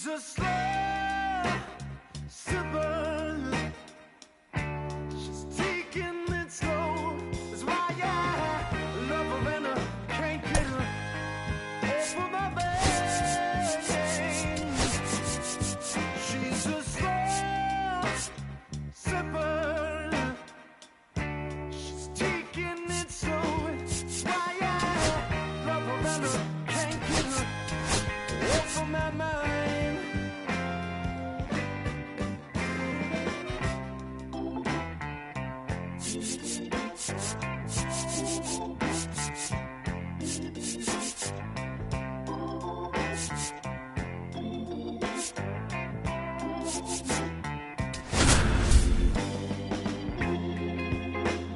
She's a slow sipper. She's taking it slow. That's why I love her and I can't get her over my veins. She's a slow sipper. She's taking it slow. That's why I love her and I can't get her over my mind.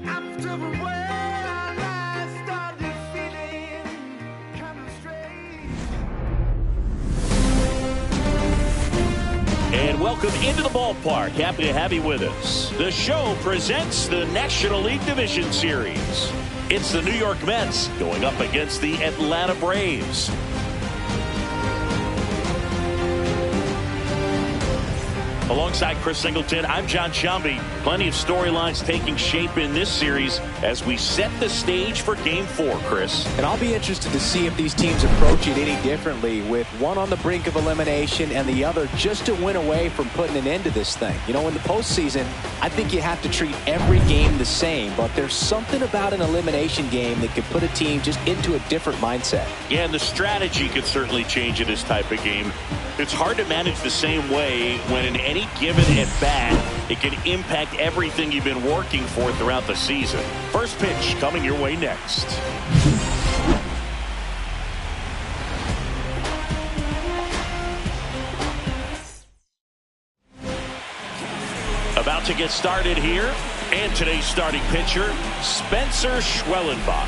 After a while, I started feeling kind of strange. And welcome into the ballpark. Happy to have you with us. The show presents the National League Division Series. It's the New York Mets going up against the Atlanta Braves. Alongside Chris Singleton, I'm John Shambi. Plenty of storylines taking shape in this series as we set the stage for Game 4, Chris. And I'll be interested to see if these teams approach it any differently, with one on the brink of elimination and the other just a win away from putting an end to this thing. You know, in the postseason, I think you have to treat every game the same, but there's something about an elimination game that could put a team just into a different mindset. Yeah, and the strategy could certainly change in this type of game. It's hard to manage the same way when in any given at-bat, it can impact everything you've been working for throughout the season. First pitch coming your way next. About to get started here, and today's starting pitcher, Spencer Schwellenbach.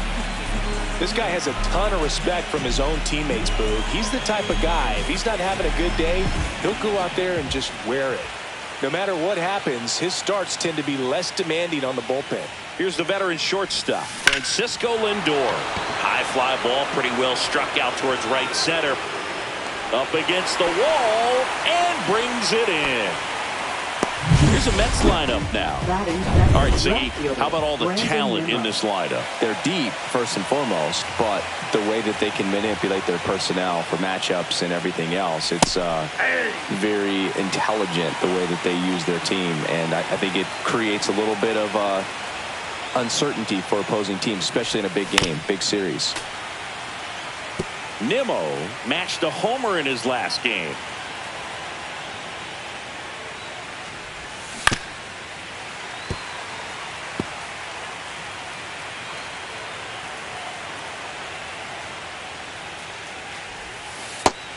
This guy has a ton of respect from his own teammates, Boog. He's the type of guy, if he's not having a good day, he'll go out there and just wear it. No matter what happens, his starts tend to be less demanding on the bullpen. Here's the veteran shortstop, Francisco Lindor. High fly ball, pretty well struck out towards right center. Up against the wall, and brings it in. Here's a Mets lineup now. All right, Ziggy, how about all the talent in this lineup? They're deep, first and foremost, but the way that they can manipulate their personnel for matchups and everything else, it's very intelligent the way that they use their team, and I think it creates a little bit of uncertainty for opposing teams, especially in a big game, big series. Nimmo matched a homer in his last game.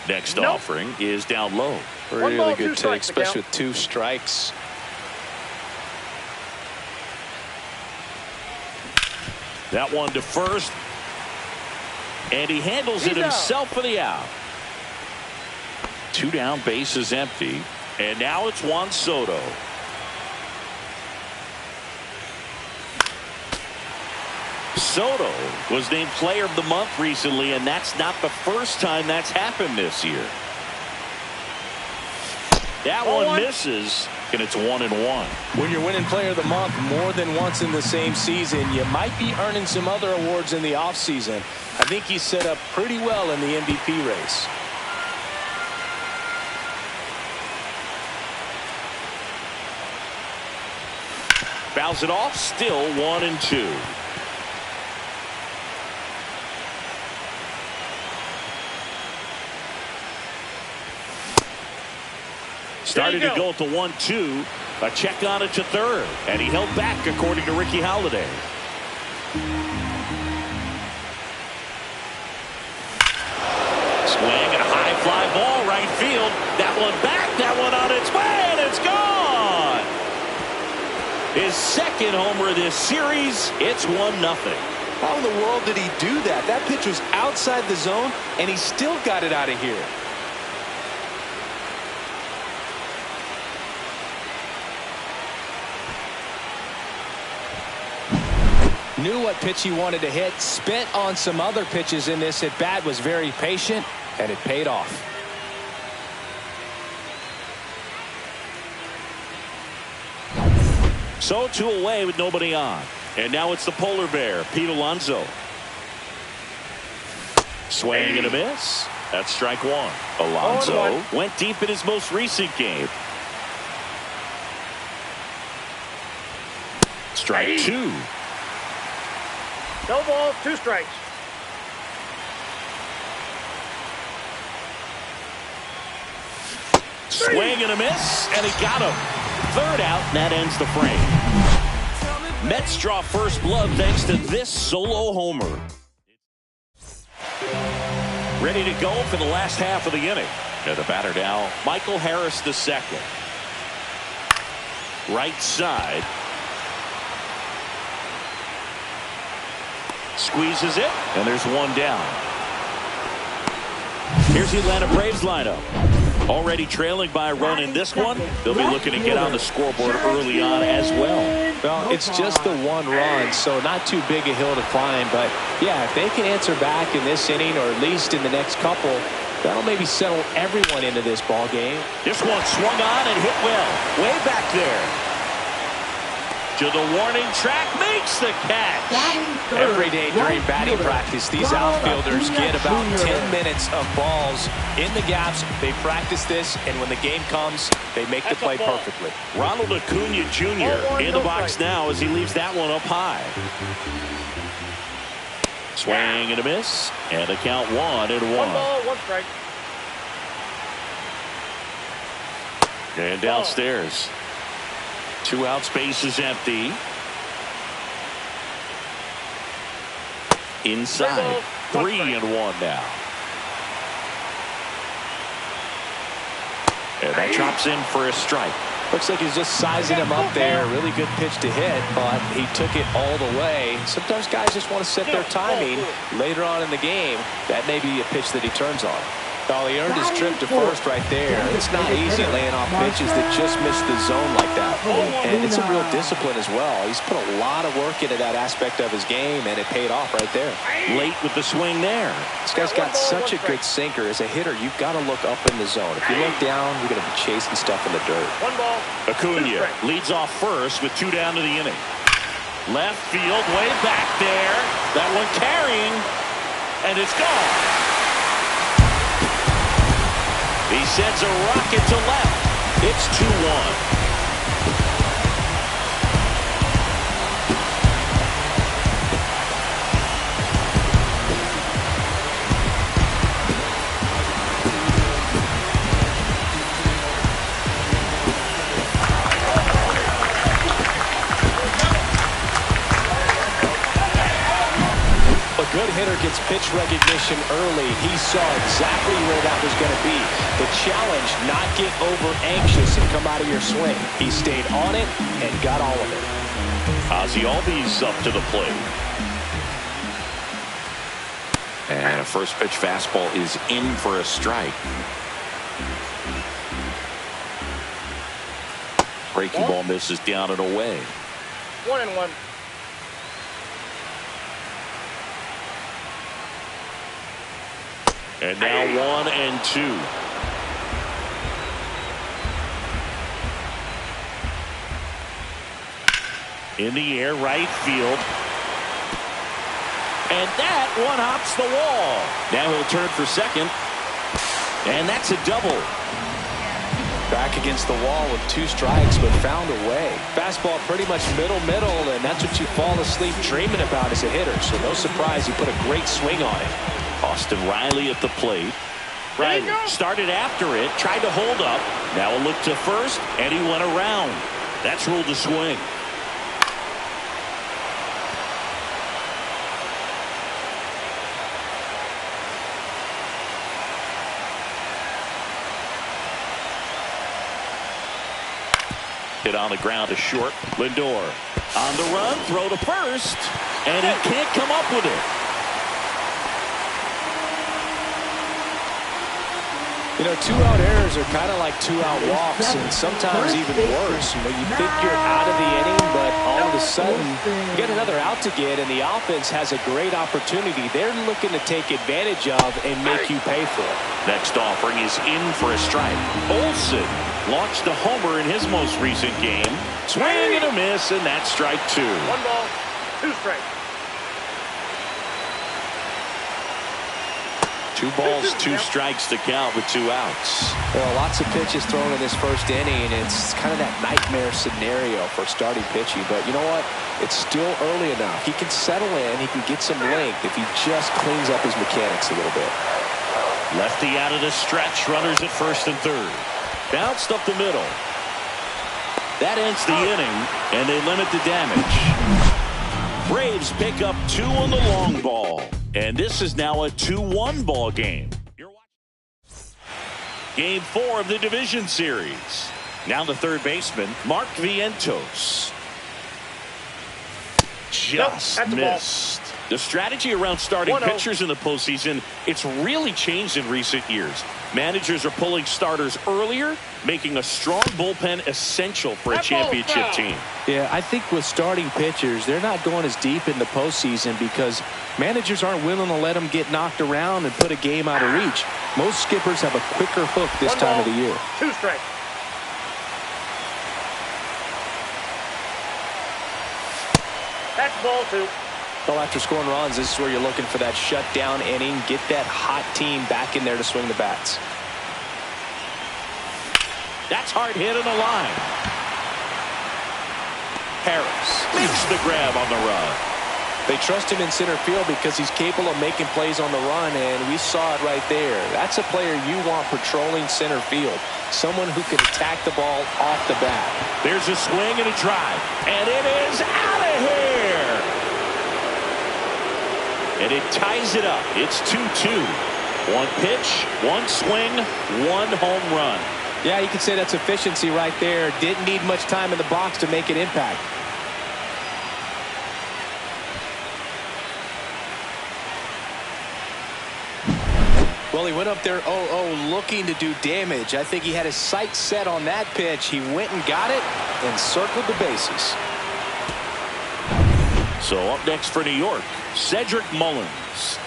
Next offering is down low. Really good take, especially with 2 strikes. That one to first. And he handles it himself for the out. 2 down, bases empty. And now it's Juan Soto. Soto was named Player of the Month recently, and that's not the first time that's happened this year. That one misses, and it's 1-1. When you're winning Player of the Month more than once in the same season, you might be earning some other awards in the offseason. I think he's set up pretty well in the MVP race. Fouls it off, still 1-2. Started to go to 1-2. A check on it to third. And he held back, according to Ricky Holiday. Swing and a high fly ball right field. That one back, that one on its way, and it's gone. His second homer of this series. It's 1-0. How in the world did he do that? That pitch was outside the zone, and he still got it out of here. Knew what pitch he wanted to hit, spent on some other pitches in this at bat, was very patient, and it paid off. So 2 away with nobody on. And now it's the polar bear, Pete Alonso. Swing and a miss. That's strike 1. Alonso went deep in his most recent game. Strike 2. No balls, 2 strikes. Swing and a miss, and he got him. 3rd out, and that ends the frame. Mets draw first blood thanks to this solo homer. Ready to go for the last half of the inning. And the batter now, Michael Harris II. Right side. Squeezes it, and there's 1 down. Here's the Atlanta Braves lineup. Already trailing by a run in this one. They'll be looking to get on the scoreboard early on as well. Well, it's just the 1 run, so not too big a hill to climb. But, yeah, if they can answer back in this inning or at least in the next couple, that'll maybe settle everyone into this ball game. This one swung on and hit well. Way back there. To the warning track, makes the catch. Every day during batting practice, these outfielders get about 10 minutes of balls in the gaps. They practice this, and when the game comes, they make the play perfectly. Ronald Acuna Jr. in the box now as he leaves that one up high. Swing and a miss, and a count 1-1. 1 ball, 1 strike. And downstairs. 2 out, space is empty. Inside. 3-1 now. And that drops in for a strike. Looks like he's just sizing him up there. Really good pitch to hit, but he took it all the way. Sometimes guys just want to set their timing later on in the game. That may be a pitch that he turns on. Well, he earned his trip to first right there. It's not easy laying off pitches that just miss the zone like that. And it's a real discipline as well. He's put a lot of work into that aspect of his game, and it paid off right there. Late with the swing there. This guy's got such a good sinker. As a hitter, you've got to look up in the zone. If you look down, you're going to be chasing stuff in the dirt. 1 ball. Acuna leads off first with 2 down to the inning. Left field, way back there. That one carrying, and it's gone. He sends a rocket to left. It's 2-1. A good hitter gets pitch recognition early. He saw exactly where that was going to be. The challenge, not get over anxious and come out of your swing. He stayed on it and got all of it. Ozzie Albies up to the plate. And a first pitch fastball is in for a strike. Breaking ball misses down and away. 1-1. And now 1-2. In the air, right field. And that one hops the wall. Now he'll turn for second. And that's a double. Back against the wall with 2 strikes, but found a way. Fastball pretty much middle, and that's what you fall asleep dreaming about as a hitter. So no surprise, he put a great swing on it. Austin Riley at the plate. Riley started after it, tried to hold up. Now a look to first, and he went around. That's ruled a swing. Hit on the ground to short. Lindor on the run, throw to first, and he can't come up with it. You know, 2-out errors are kind of like 2-out walks, and sometimes even worse. You know, you think you're out of the inning, but all of a sudden, you get another out to get, and the offense has a great opportunity. They're looking to take advantage of and make you pay for it. Next offering is in for a strike. Olsen launched a homer in his most recent game. Swing and a miss, and that's strike 2. 1 ball, 2 strikes. 2 balls, 2 strikes to count with 2 outs. Well, lots of pitches thrown in this first inning, and it's kind of that nightmare scenario for starting pitching. But you know what? It's still early enough. He can settle in. He can get some length if he just cleans up his mechanics a little bit. Lefty out of the stretch. Runners at first and third. Bounced up the middle. That ends the inning, and they limit the damage. Braves pick up 2 on the long ball. And this is now a 2-1 ball game. Game 4 of the division series. Now the third baseman, Mark Vientos. Just missed. The strategy around starting pitchers in the postseason, it's really changed in recent years. Managers are pulling starters earlier, making a strong bullpen essential for a championship team. Yeah, I think with starting pitchers, they're not going as deep in the postseason because managers aren't willing to let them get knocked around and put a game out of reach. Most skippers have a quicker hook this time of the year. 2 strikes. That's ball 2. Well, after scoring runs, this is where you're looking for that shutdown inning. Get that hot team back in there to swing the bats. That's hard hit on the line. Harris makes the grab on the run. They trust him in center field because he's capable of making plays on the run, and we saw it right there. That's a player you want patrolling center field. Someone who can attack the ball off the bat. There's a swing and a drive, and it is out of here. And it ties it up. It's 2-2. 1 pitch, 1 swing, 1 home run. Yeah, you can say that's efficiency right there. Didn't need much time in the box to make an impact. Well, he went up there 0-0 looking to do damage. I think he had his sights set on that pitch. He went and got it and circled the bases. So up next for New York, Cedric Mullins.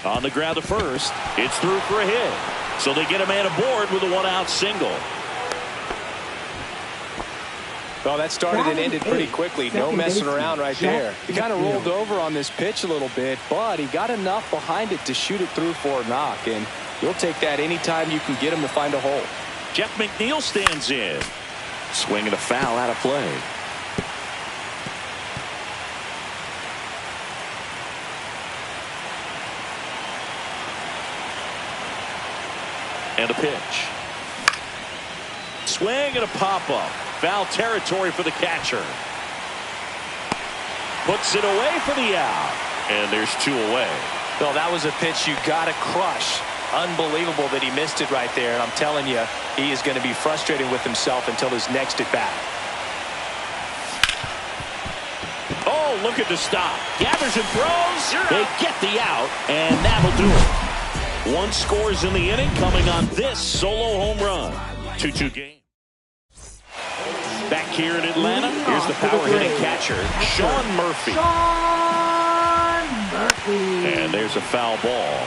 On the ground to first. It's through for a hit. So they get a man aboard with a 1-out single. Well, that started and ended pretty quickly. No messing around right there. He kind of rolled over on this pitch a little bit, but he got enough behind it to shoot it through for a knock. And you'll take that anytime you can get him to find a hole. Jeff McNeil stands in. Swing and a foul out of play. And a pitch. Swing and a pop-up. Foul territory for the catcher. Puts it away for the out. And there's 2 away. Well, that was a pitch you got to crush. Unbelievable that he missed it right there. And I'm telling you, he is going to be frustrated with himself until his next at bat. Oh, look at the stop. Gathers and throws. They get the out, and that'll do it. 1 scores in the inning coming on this solo home run. 2-2 game. Back here in Atlanta, here's the power hitting catcher, Sean Murphy. And there's a foul ball.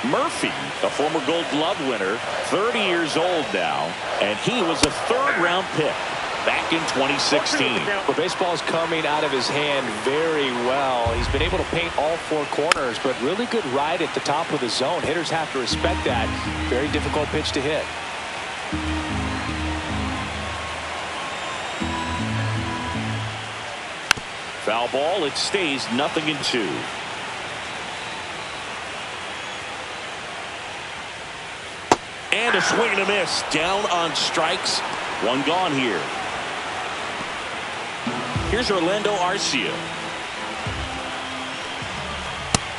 Murphy, a former Gold Glove winner, 30 years old now, and he was a 3rd-round pick back in 2016. The baseball is coming out of his hand very well. He's been able to paint all 4 corners, but really good ride at the top of the zone. Hitters have to respect that. Very difficult pitch to hit. Foul ball, it stays 0-2. And a swing and a miss. Down on strikes. 1 gone here. Here's Orlando Arcia.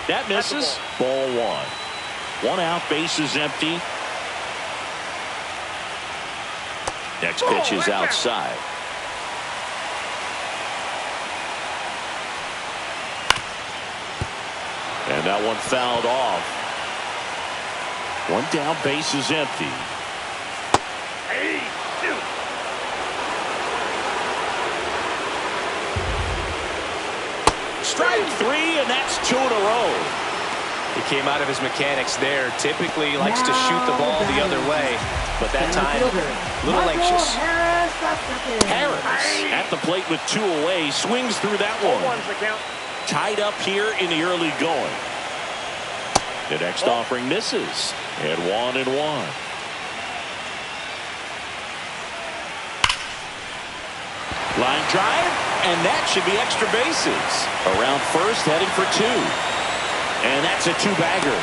That misses. Ball 1. 1 out, base is empty. Next pitch is outside. And that one fouled off. 1 down, base is empty. Strike 3, and that's 2 in a row. He came out of his mechanics there. Typically likes to shoot the ball the other way, but that time, a little anxious. Harris at the plate with 2 away, swings through that one. One's the count. Tied up here in the early going. The next offering misses at 1-1. Line drive, and that should be extra bases. Around first, heading for 2. And that's a 2-bagger.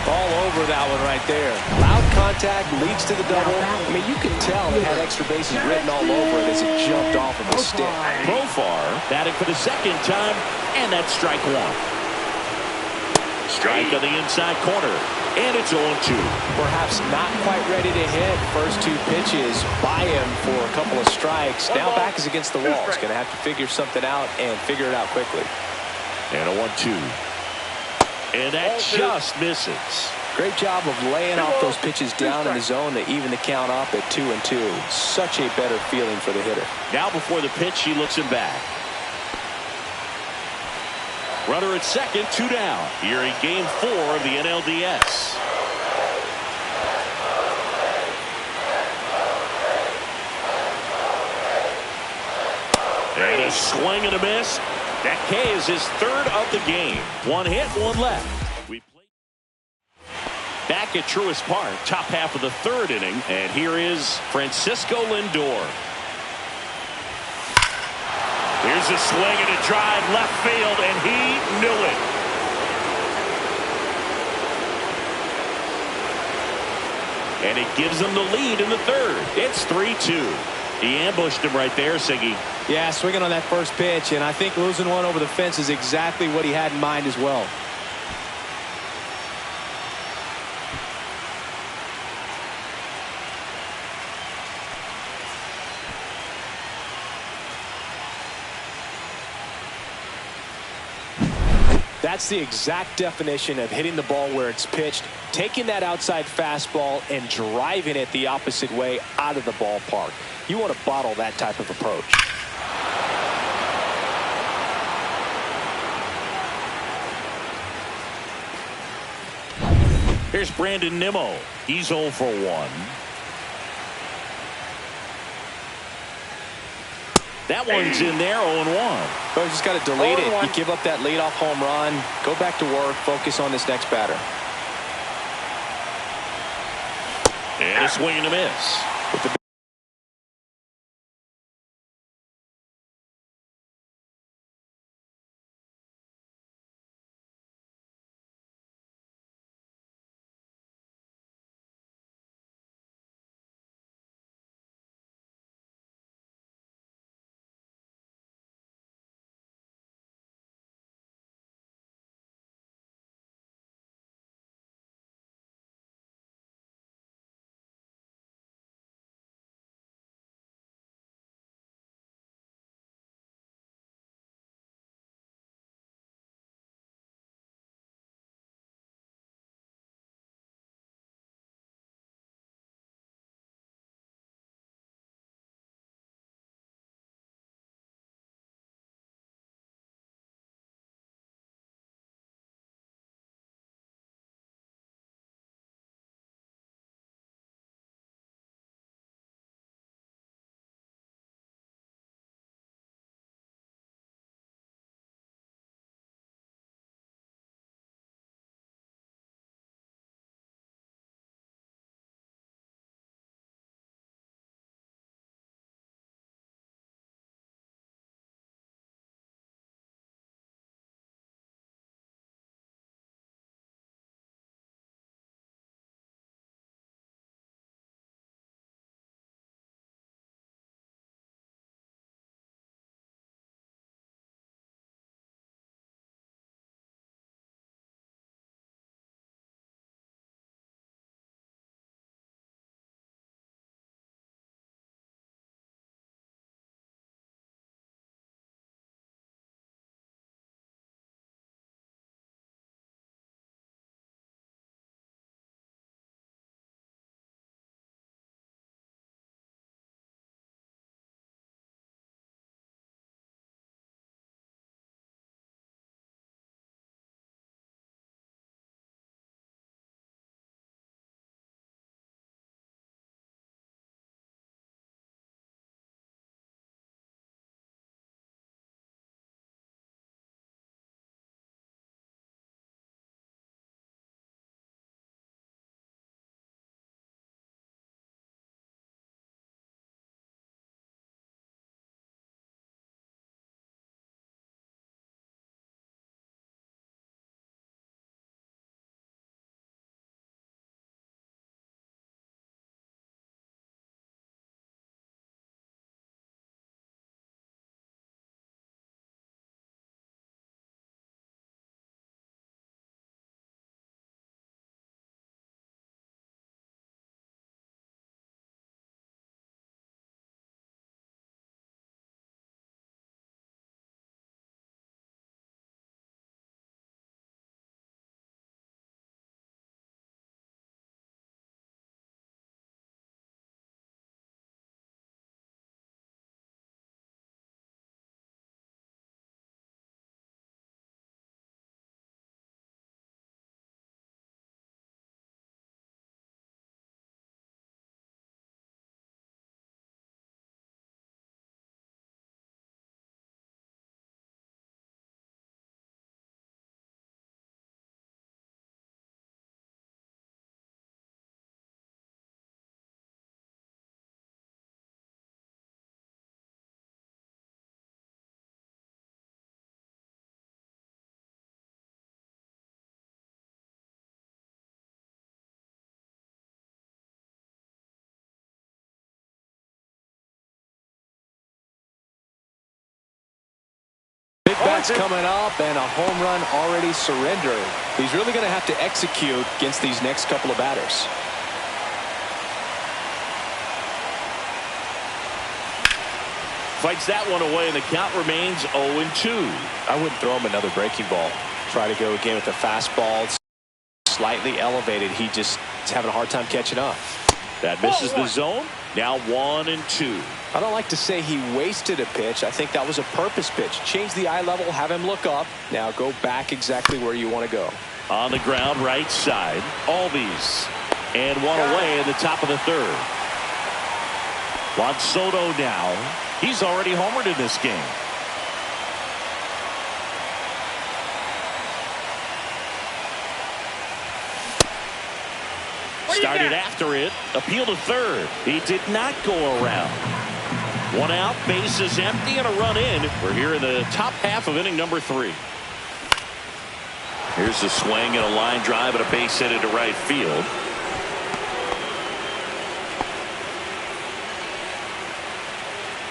All over that one right there. Loud contact leads to the double. I mean, you can tell it had extra bases written all over it as it jumped off of the stick. Profar batting for the second time, and that's strike 1. Strike on the inside corner, and it's 0-2. Perhaps not quite ready to hit. First 2 pitches by him for a couple of strikes. Now back is against the wall. He's going to have to figure something out and figure it out quickly. And a 1-2. And that just misses. Great job of laying off those pitches down in the zone to even the count up at 2-2. Such a better feeling for the hitter. Now before the pitch, he looks him back. Runner at second, 2 down. Here in Game 4 of the NLDS. And a swing and a miss. That K is his 3rd of the game. 1 hit, 1 left. We play back at Truist Park, top half of the 3rd inning, and here is Francisco Lindor. Here's a swing and a drive left field, and he knew it. And it gives them the lead in the 3rd. It's 3-2. He ambushed him right there, Siggy. Yeah, swinging on that first pitch, and I think losing one over the fence is exactly what he had in mind as well. That's the exact definition of hitting the ball where it's pitched, taking that outside fastball and driving it the opposite way out of the ballpark. You want to bottle that type of approach. Here's Brandon Nimmo. He's 0 for 1. That one's in there, 0-1. But you just got to delete it. You give up that leadoff home run. Go back to work. Focus on this next batter. And a swing and a miss. With the That's coming up, and a home run already surrendered. He's really going to have to execute against these next couple of batters. Fights that one away, and the count remains 0-2. I wouldn't throw him another breaking ball. Try to go again with the fastball. Slightly elevated. He just is having a hard time catching up. That misses the zone. Now 1-2. I don't like to say he wasted a pitch. I think that was a purpose pitch. Change the eye level, have him look up. Now go back exactly where you want to go. On the ground, right side. Albies. And one away in the top of the third. Juan Soto now. He's already homered in this game. Started after it. Appeal to third. He did not go around. One out, bases empty, and a run in. We're here in the top half of inning number 3. Here's the swing and a line drive and a base hit into right field.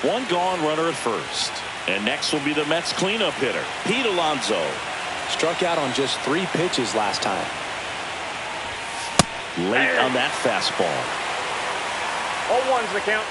One gone, runner at first. And next will be the Mets cleanup hitter, Pete Alonso. Struck out on just 3 pitches last time. Late on that fastball. 0-1's the count.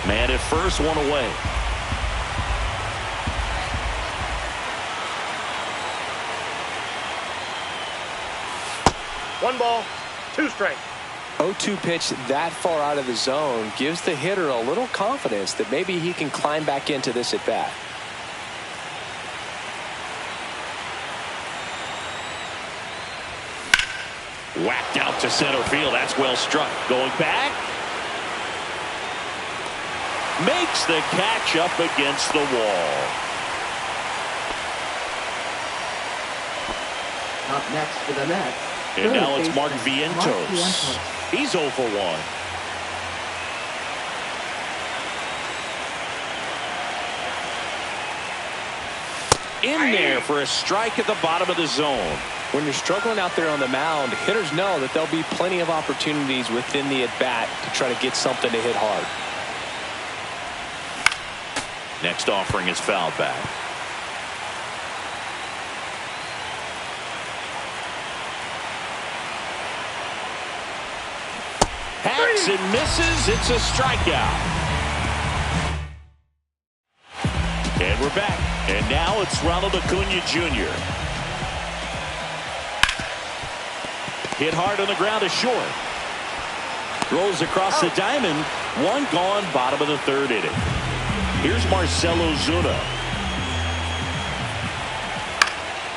Man at first, one away. One ball, two strikes. 0-2 pitch that far out of the zone gives the hitter a little confidence that maybe he can climb back into this at bat. Whacked out to center field. That's well struck. Going back. Makes the catch up against the wall. Up next for the Mets. And now it's Mark Vientos. He's 0 for 1. In there for a strike at the bottom of the zone. When you're struggling out there on the mound, hitters know that there'll be plenty of opportunities within the at-bat to try to get something to hit hard. Next offering is fouled back. Hacks and misses. It's a strikeout. And we're back. And now it's Ronald Acuna Jr. Hit hard on the ground is short. Throws across the diamond. One gone, bottom of the third inning. Here's Marcell Ozuna.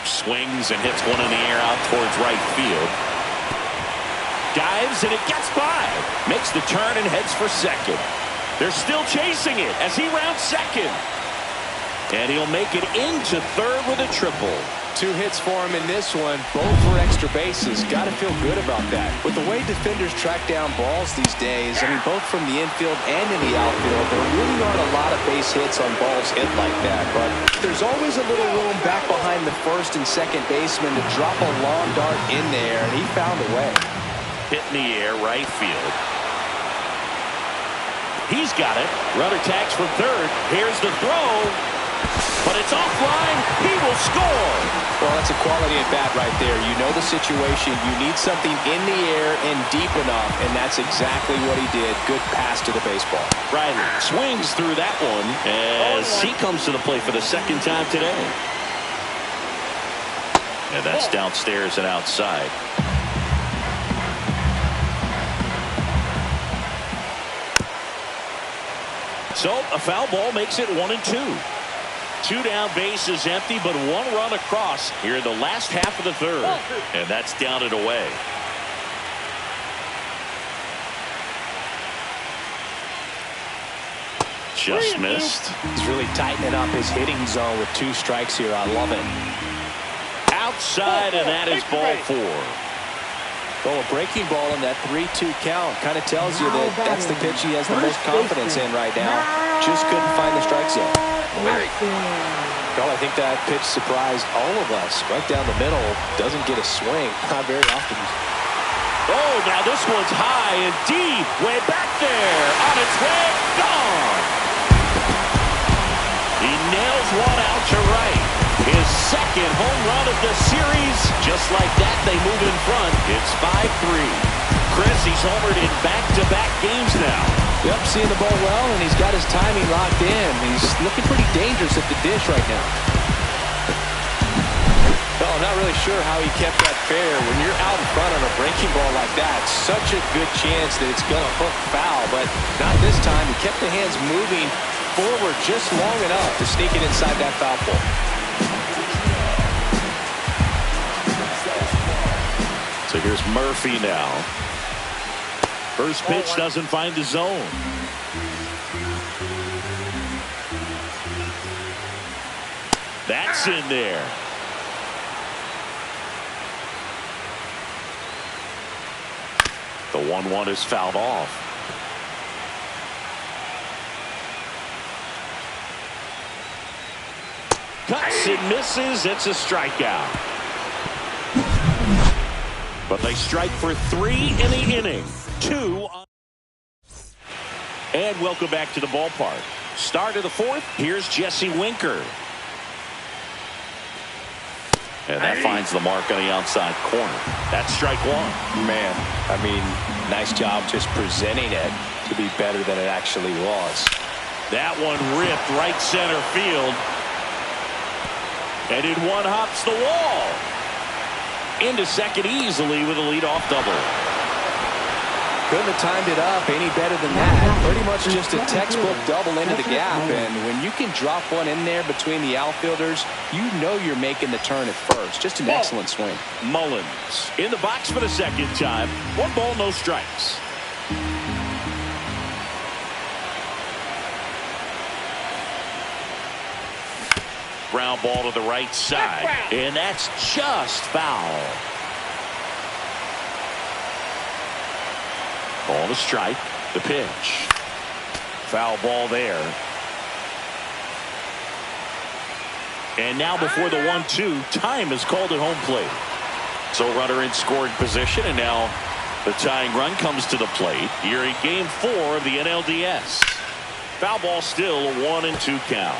Swings and hits one in the air out towards right field. Dives and it gets by. Makes the turn and heads for second. They're still chasing it as he rounds second. And he'll make it into third with a triple. 2 hits for him in this one. Both were extra bases. Got to feel good about that. With the way defenders track down balls these days, I mean, both from the infield and in the outfield, there really aren't a lot of base hits on balls hit like that. But there's always a little room back behind the first and second baseman to drop a long dart in there, and he found a way. Hit in the air, right field. He's got it. Runner tags from third. Here's the throw. But it's offline. He will score. Well, that's a quality at bat right there. You know the situation. You need something in the air and deep enough, and that's exactly what he did. Good pass to the baseball. Riley swings through that one as he comes to the plate for the second time today. And that's downstairs and outside. So a foul ball makes it 1-2. 2 down, bases empty, but 1 run across here in the last half of the third. And that's down and away. Just missed. He's really tightening up his hitting zone with 2 strikes here. I love it. Outside, and that is ball 4. Well, a breaking ball in that 3-2 count kind of tells you that that's the pitch he has the most confidence in right now. Just couldn't find the strike zone. Well, I think that pitch surprised all of us. Right down the middle, doesn't get a swing. Not very often. Oh, now this one's high and deep. Way back there. On its way. Gone. He nails one out to right. His second home run of the series. Just like that, they move in front. It's 5-3. Chris, he's homered in back-to-back games now. Yep, seeing the ball well, and he's got his timing locked in. He's looking pretty dangerous at the dish right now. Well, I'm not really sure how he kept that fair. When you're out in front on a breaking ball like that, such a good chance that it's going to hook foul, but not this time. He kept the hands moving forward just long enough to sneak it inside that foul pole. So here's Murphy now. First pitch doesn't find the zone. That's in there. The 1-1 is fouled off. Cuts and misses. It's a strikeout. But they strike for 3 in the inning. 2. And welcome back to the ballpark. Start of the 4th. Here's Jesse Winker. And that finds the mark on the outside corner. That's strike 1. Man, I mean, nice job just presenting it. to be better than it actually was. That one ripped right center field. And in one hops the wall. Into second easily with a leadoff double. Couldn't have timed it up any better than that. Pretty much just a textbook double into the gap. And when you can drop one in there between the outfielders, you know you're making the turn at first. Just an excellent swing. Mullins in the box for the second time. 1 ball, no strikes. Ground ball to the right side. And that's just foul. Ball to strike. The pitch. Foul ball there. And now before the 1-2, time is called at home plate. So runner in scoring position, and now the tying run comes to the plate here in game 4 of the NLDS. Foul ball still a 1-2 count.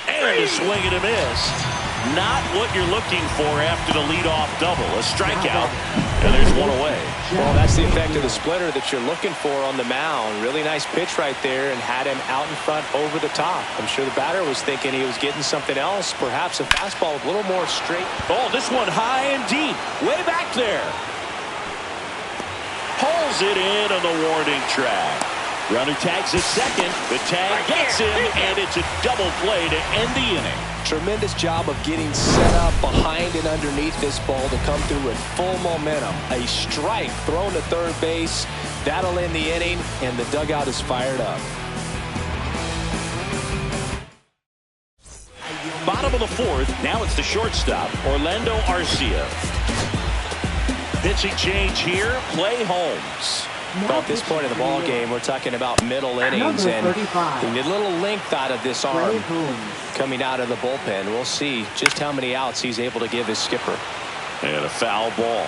And a swing and a miss. Not what you're looking for after the leadoff double. A strikeout, and there's one away. Well, that's the effect of the splitter that you're looking for on the mound. Really nice pitch right there and had him out in front over the top. I'm sure the batter was thinking he was getting something else, perhaps a fastball with a little more straight. Oh, this one high and deep, way back there. Pulls it in on the warning track. Runner tags at second. The tag gets him, and it's a double play to end the inning. Tremendous job of getting set up behind and underneath this ball to come through at full momentum. A strike thrown to third base. That'll end the inning, and the dugout is fired up. Bottom of the 4th. Now it's the shortstop, Orlando Arcia. Pitching change here. Play Holmes. Well, at this point in the ball game, we're talking about middle innings, and we need a little length out of this arm coming out of the bullpen. We'll see just how many outs he's able to give his skipper. And a foul ball.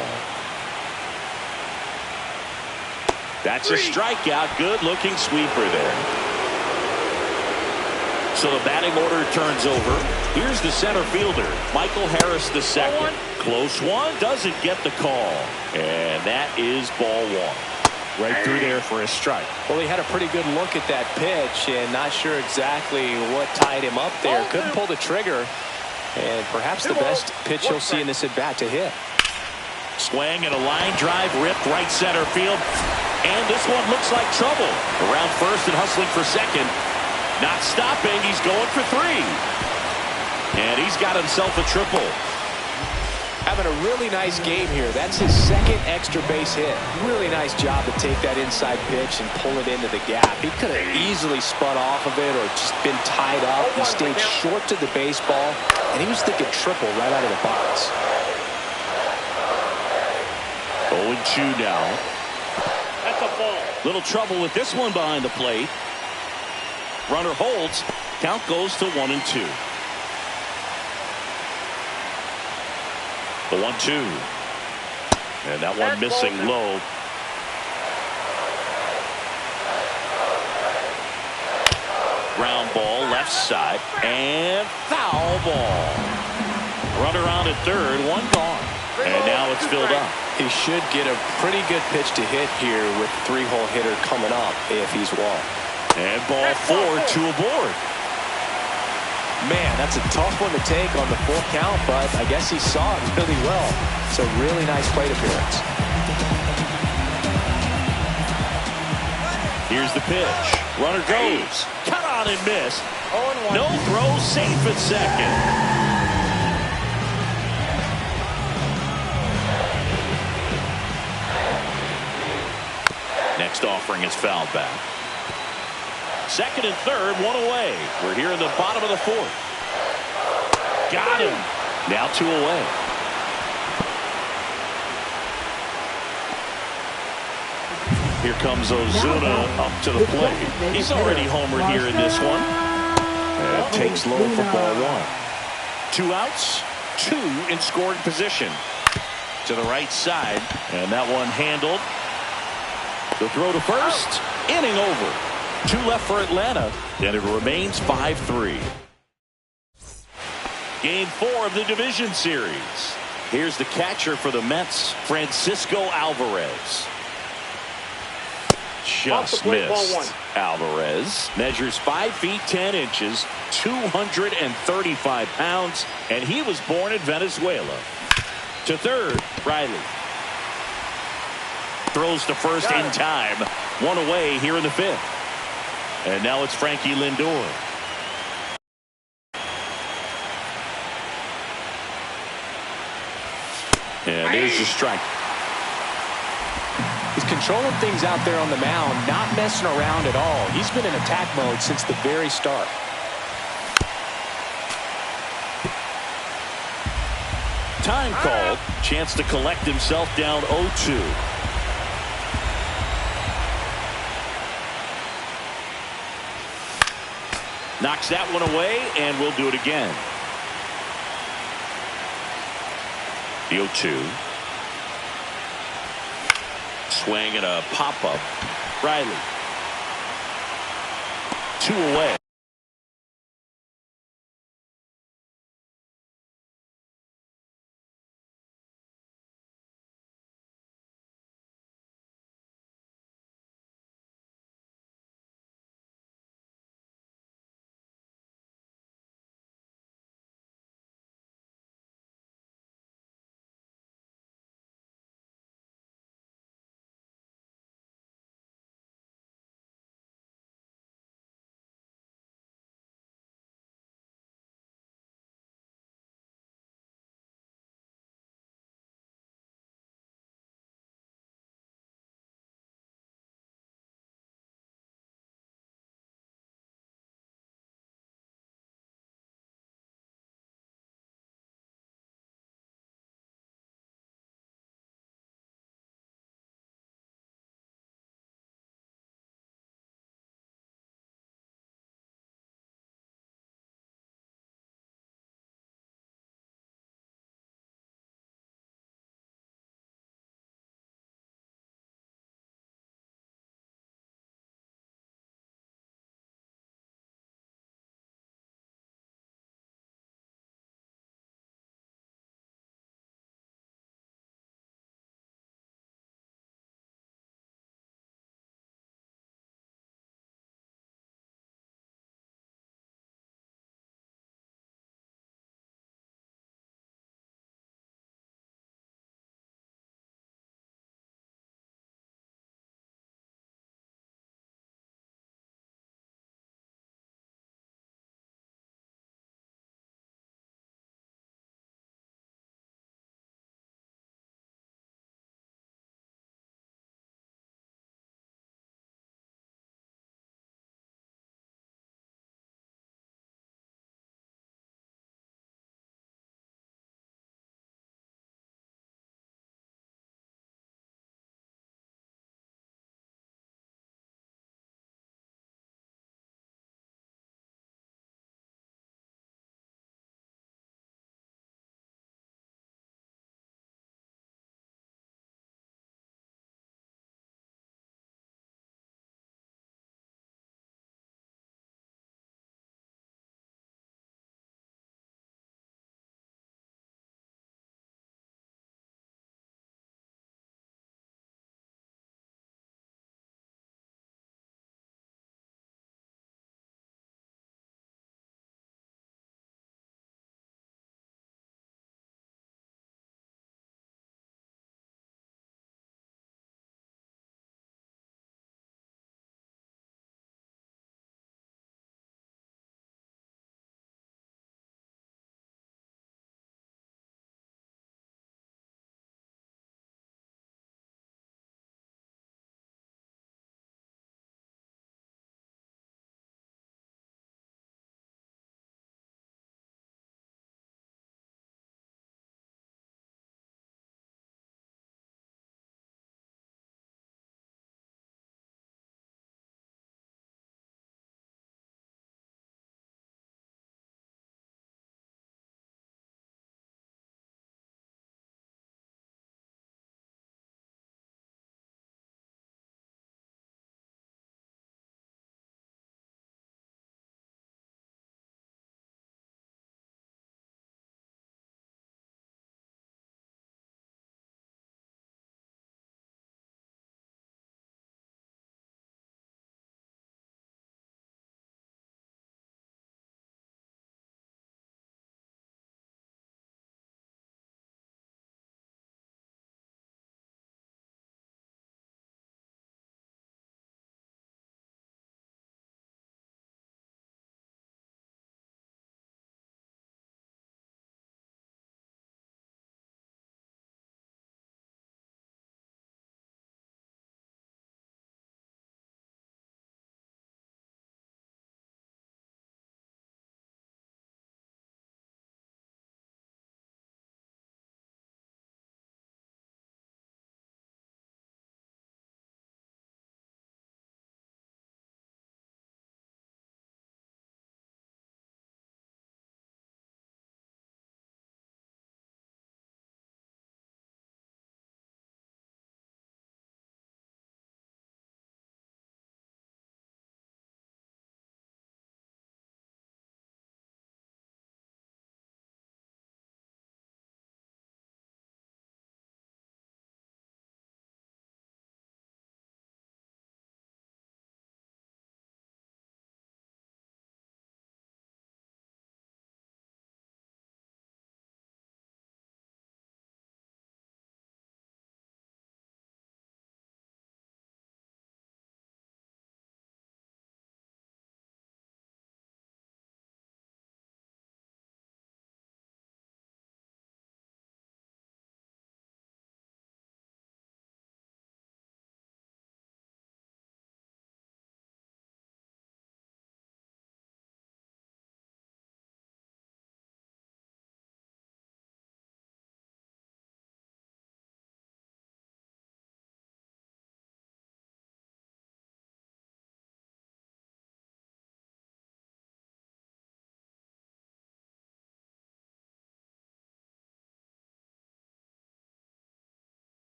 That's a strikeout. Good looking sweeper there. So the batting order turns over. Here's the center fielder, Michael Harris II. Close one, doesn't get the call. And that is ball 1. Right through there for a strike. Well, he had a pretty good look at that pitch and not sure exactly what tied him up there. Couldn't pull the trigger, and perhaps the best pitch you'll see in this at-bat to hit. Swing and a line drive ripped right center field. And this one looks like trouble. Around first and hustling for second. Not stopping. He's going for 3. And he's got himself a triple. Having a really nice game here. That's his second extra base hit. Really nice job to take that inside pitch and pull it into the gap. He could have easily spun off of it or just been tied up. He stayed short to the baseball, and he was thinking triple right out of the box. 0-2 now. That's a ball. Little trouble with this one behind the plate. Runner holds. Count goes to 1-2. The 1-2. And that one missing low. Ground ball left side. And foul ball. Runner on at third. One gone. And now it's filled up. He should get a pretty good pitch to hit here with 3-hole hitter coming up if he's walked. And ball 4, 2 aboard. Man, that's a tough one to take on the 4th count, but I guess he saw it really well. It's a really nice plate appearance. Here's the pitch. Runner goes. Cut on and miss. No throw, safe at second. Next offering is fouled back. Second and third, one away. We're here in the bottom of the 4th. Got him. Now 2 away. Here comes Ozuna up to the plate. He's already homered here in this one. And takes low for ball 1. 2 outs, 2 in scoring position. To the right side. And that one handled. The throw to first. Inning over. 2 left for Atlanta, and it remains 5-3. Game 4 of the division series. Here's the catcher for the Mets, Francisco Alvarez. Just missed. Alvarez measures 5 feet 10 inches, 235 pounds, and he was born in Venezuela. To third, Riley. Throws to first in time. One away here in the 5th. And now it's Frankie Lindor. And there's the strike. He's controlling things out there on the mound, not messing around at all. He's been in attack mode since the very start. Time called. Chance to collect himself down 0-2. Knocks that one away, and we'll do it again. The 0-2. Swing and a pop-up. Riley. 2 away.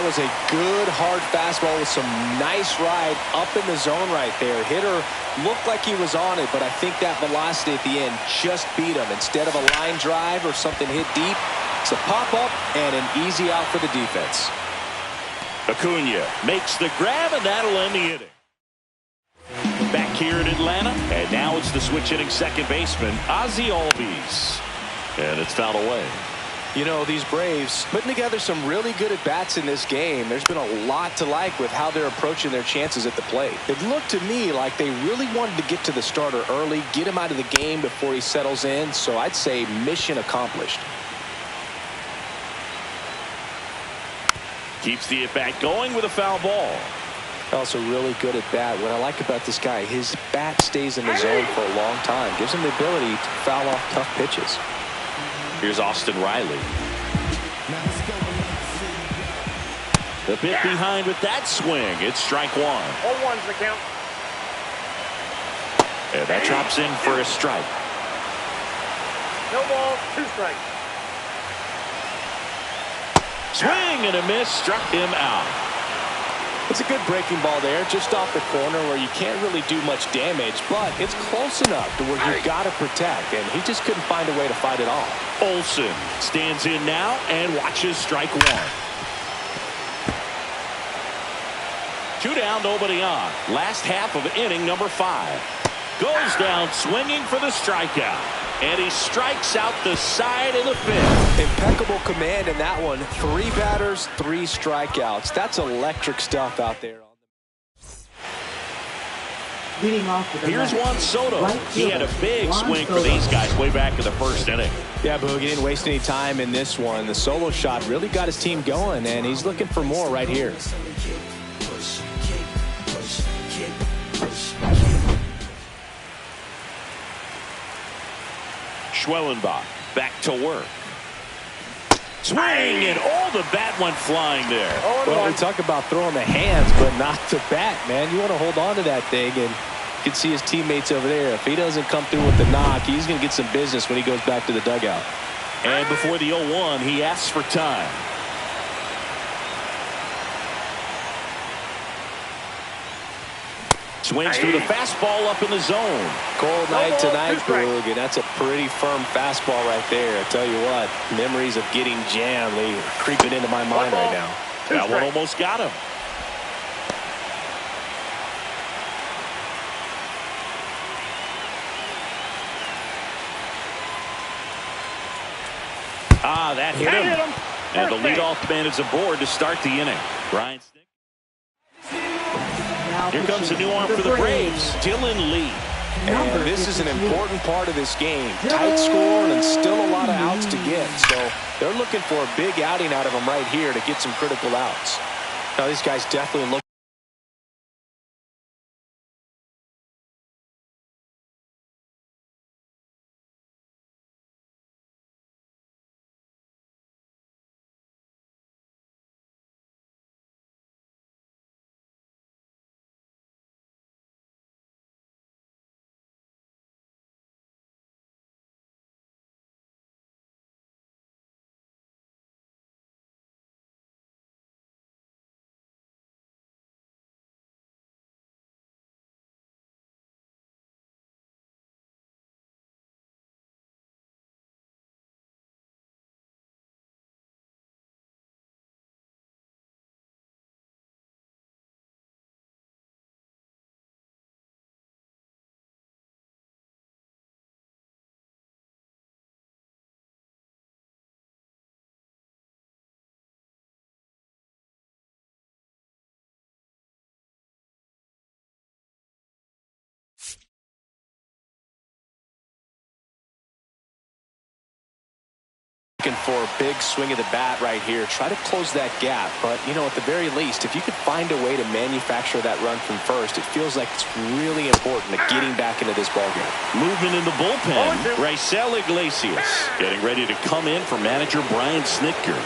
That was a good, hard fastball with some nice ride up in the zone right there. Hitter looked like he was on it, but I think that velocity at the end just beat him. Instead of a line drive or something hit deep, it's a pop-up and an easy out for the defense. Acuna makes the grab, and that'll end the inning. Back here in Atlanta, and now it's the switch-hitting second baseman, Ozzie Albies. And it's fouled away. You know, these Braves putting together some really good at-bats in this game. There's been a lot to like with how they're approaching their chances at the plate. It looked to me like they really wanted to get to the starter early, get him out of the game before he settles in. So I'd say mission accomplished. Keeps the at-bat going with a foul ball. Also really good at bat. What I like about this guy, his bat stays in the zone for a long time. Gives him the ability to foul off tough pitches. Here's Austin Riley. The bit behind with that swing. It's strike one. 0-1's the count. And that drops in for a strike. No ball, 2 strikes. Swing and a miss. Struck him out. It's a good breaking ball there, just off the corner where you can't really do much damage, but it's close enough to where you've got to protect, and he just couldn't find a way to fight it off. Olsen stands in now and watches strike one. 2 down, nobody on. Last half of inning number 5. Goes down swinging for the strikeout. And he strikes out the side of the 5th. Impeccable command in that one. 3 batters, 3 strikeouts. That's electric stuff out there. Leading off with Here's Juan Soto. He had a big swing for these guys way back in the first inning. Yeah, Boog, he didn't waste any time in this one. The solo shot really got his team going, and he's looking for more right here. Schwellenbach back to work. Swing, and the bat went flying there. Well, we talk about throwing the hands, but not the bat, man. You want to hold on to that thing, and you can see his teammates over there. If he doesn't come through with the knock, he's going to get some business when he goes back to the dugout. And before the 0-1, he asks for time. Swings through the fastball up in the zone. Cold night tonight, Boog, and that's a pretty firm fastball right there. I tell you what, memories of getting jammed, they are creeping into my mind right now. That one almost got him. That hit him. And the leadoff man is aboard to start the inning. Brian. Here comes a new arm for the Braves, Dylan Lee. And this is an important part of this game. Tight score and still a lot of outs to get. So they're looking for a big outing out of him right here to get some critical outs. Now, these guys definitely look looking for a big swing of the bat right here. Try to close that gap. But, you know, at the very least, if you could find a way to manufacture that run from first, it feels like it's really important to getting back into this ballgame. Movement in the bullpen. Raisel Iglesias getting ready to come in for manager Brian Snitker.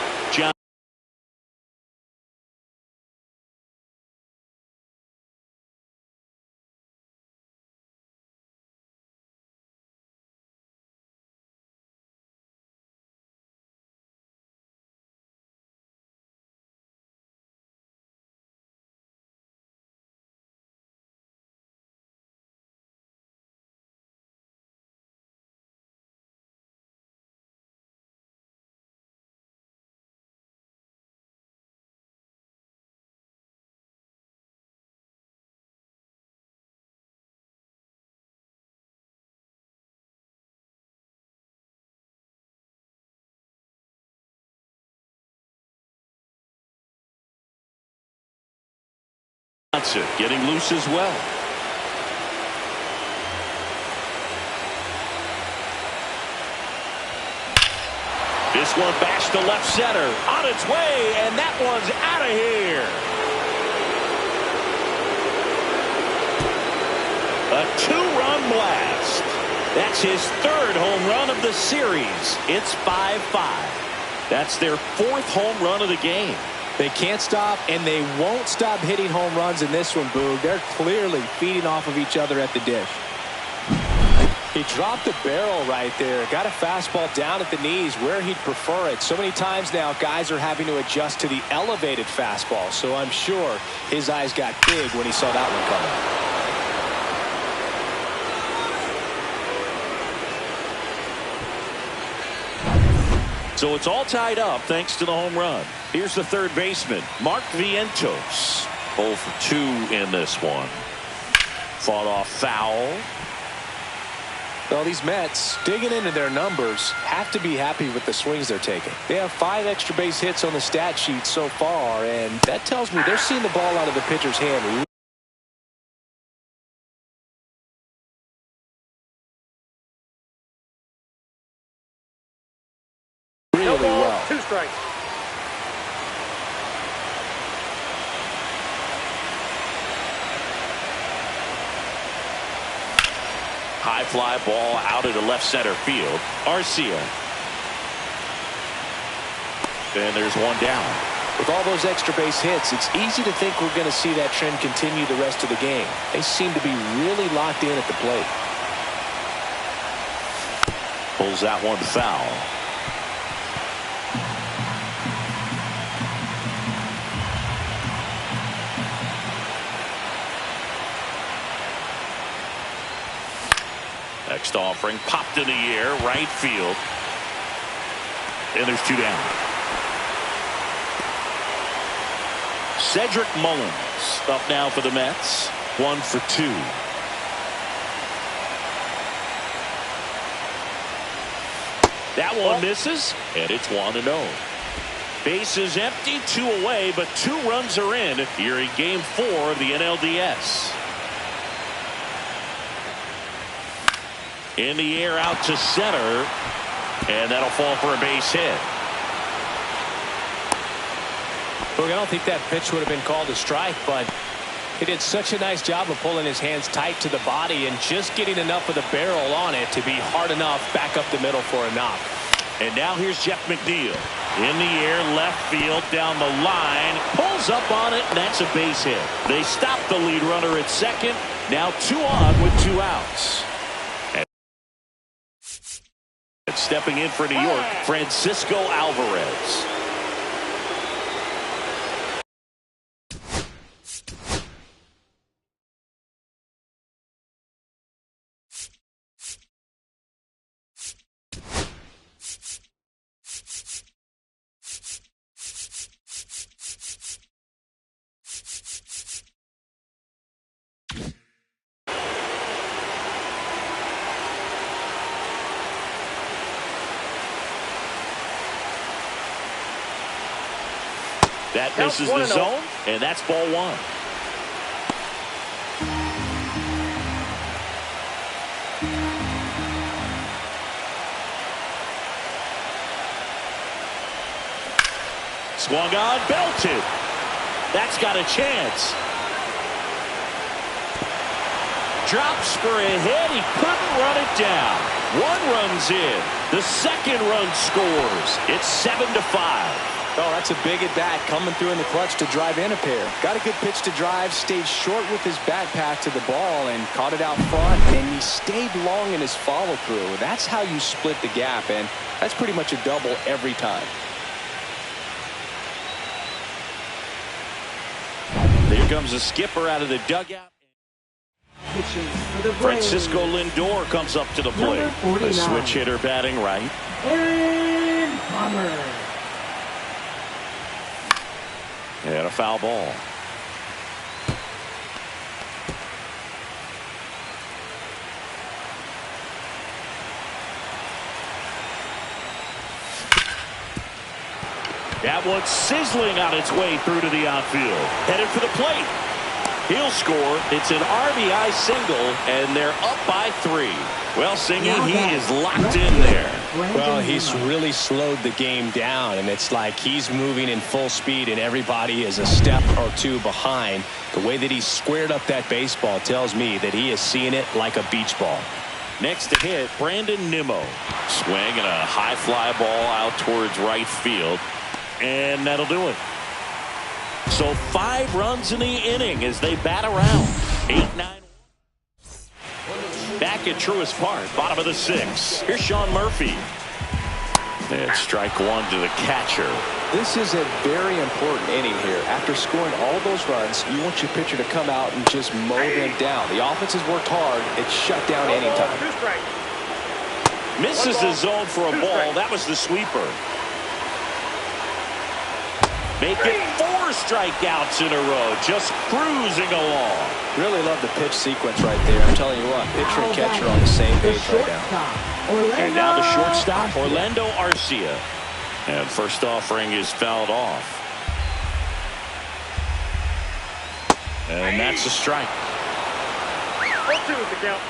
gets it, getting loose as well. This one bashed to left center. On its way, and that one's out of here. A two-run blast. That's his third home run of the series. It's 5-5. That's their fourth home run of the game. They can't stop, and they won't stop hitting home runs in this one, Boog. They're clearly feeding off of each other at the dish. He dropped the barrel right there. Got a fastball down at the knees where he'd prefer it. So many times now guys are having to adjust to the elevated fastball. So I'm sure his eyes got big when he saw that one coming. So it's all tied up thanks to the home run. Here's the third baseman, Mark Vientos. 0 for 2 in this one. Fought off foul. Well, these Mets, digging into their numbers, have to be happy with the swings they're taking. They have 5 extra base hits on the stat sheet so far, and that tells me they're seeing the ball out of the pitcher's hand really well. 2 strikes. High fly ball out into left center field. Arcia. And there's one down. With all those extra base hits, it's easy to think we're going to see that trend continue the rest of the game. They seem to be really locked in at the plate. Pulls that one foul. Next offering popped in the air, right field. And there's 2 down. Cedric Mullins up now for the Mets. 1 for 2. That one misses, and it's 1-0. Base is empty, 2 away, but 2 runs are in here in Game 4 of the NLDS. In the air out to center, and that'll fall for a base hit. Look, I don't think that pitch would have been called a strike, but he did such a nice job of pulling his hands tight to the body and just getting enough of the barrel on it to be hard enough back up the middle for a knock. And now here's Jeff McNeil. In the air, left field, down the line, pulls up on it, and that's a base hit. They stop the lead runner at second. Now 2 on with 2 outs. And stepping in for New York, Francisco Alvarez. That misses the zone, and that's ball 1. Swung on, belted. That's got a chance. Drops for a hit. He couldn't run it down. 1 run's in. The second run scores. It's 7-5. Oh, that's a big at bat coming through in the clutch to drive in a pair. Got a good pitch to drive, stayed short with his back path to the ball and caught it out front, and he stayed long in his follow through. That's how you split the gap, and that's pretty much a double every time. Here comes the skipper out of the dugout. Francisco Lindor comes up to the plate. The switch hitter batting right. Aaron Palmer. And a foul ball. That one's sizzling on its way through to the outfield. Headed for the plate. He'll score. It's an RBI single, and they're up by 3. Well, Singy, he is locked in there. Well, he's really slowed the game down, and it's like he's moving in full speed, and everybody is a step or two behind. The way that he squared up that baseball tells me that he is seeing it like a beach ball. Next to hit, Brandon Nimmo. Swing and a high fly ball out towards right field, and that'll do it. So 5 runs in the inning as they bat around. 8-9. Back at Truist Park, bottom of the 6th. Here's Sean Murphy. And strike 1 to the catcher. This is a very important inning here. After scoring all those runs, you want your pitcher to come out and just mow them down. The offense has worked hard. It's shut down anytime. Misses the zone for a ball. That was the sweeper. Make it 4 strikeouts in a row, just cruising along. Really love the pitch sequence right there. I'm telling you what, pitcher and catcher on the same page right now. And now the shortstop, Orlando Arcia. And first offering is fouled off. And that's a strike. 0-2 is the count.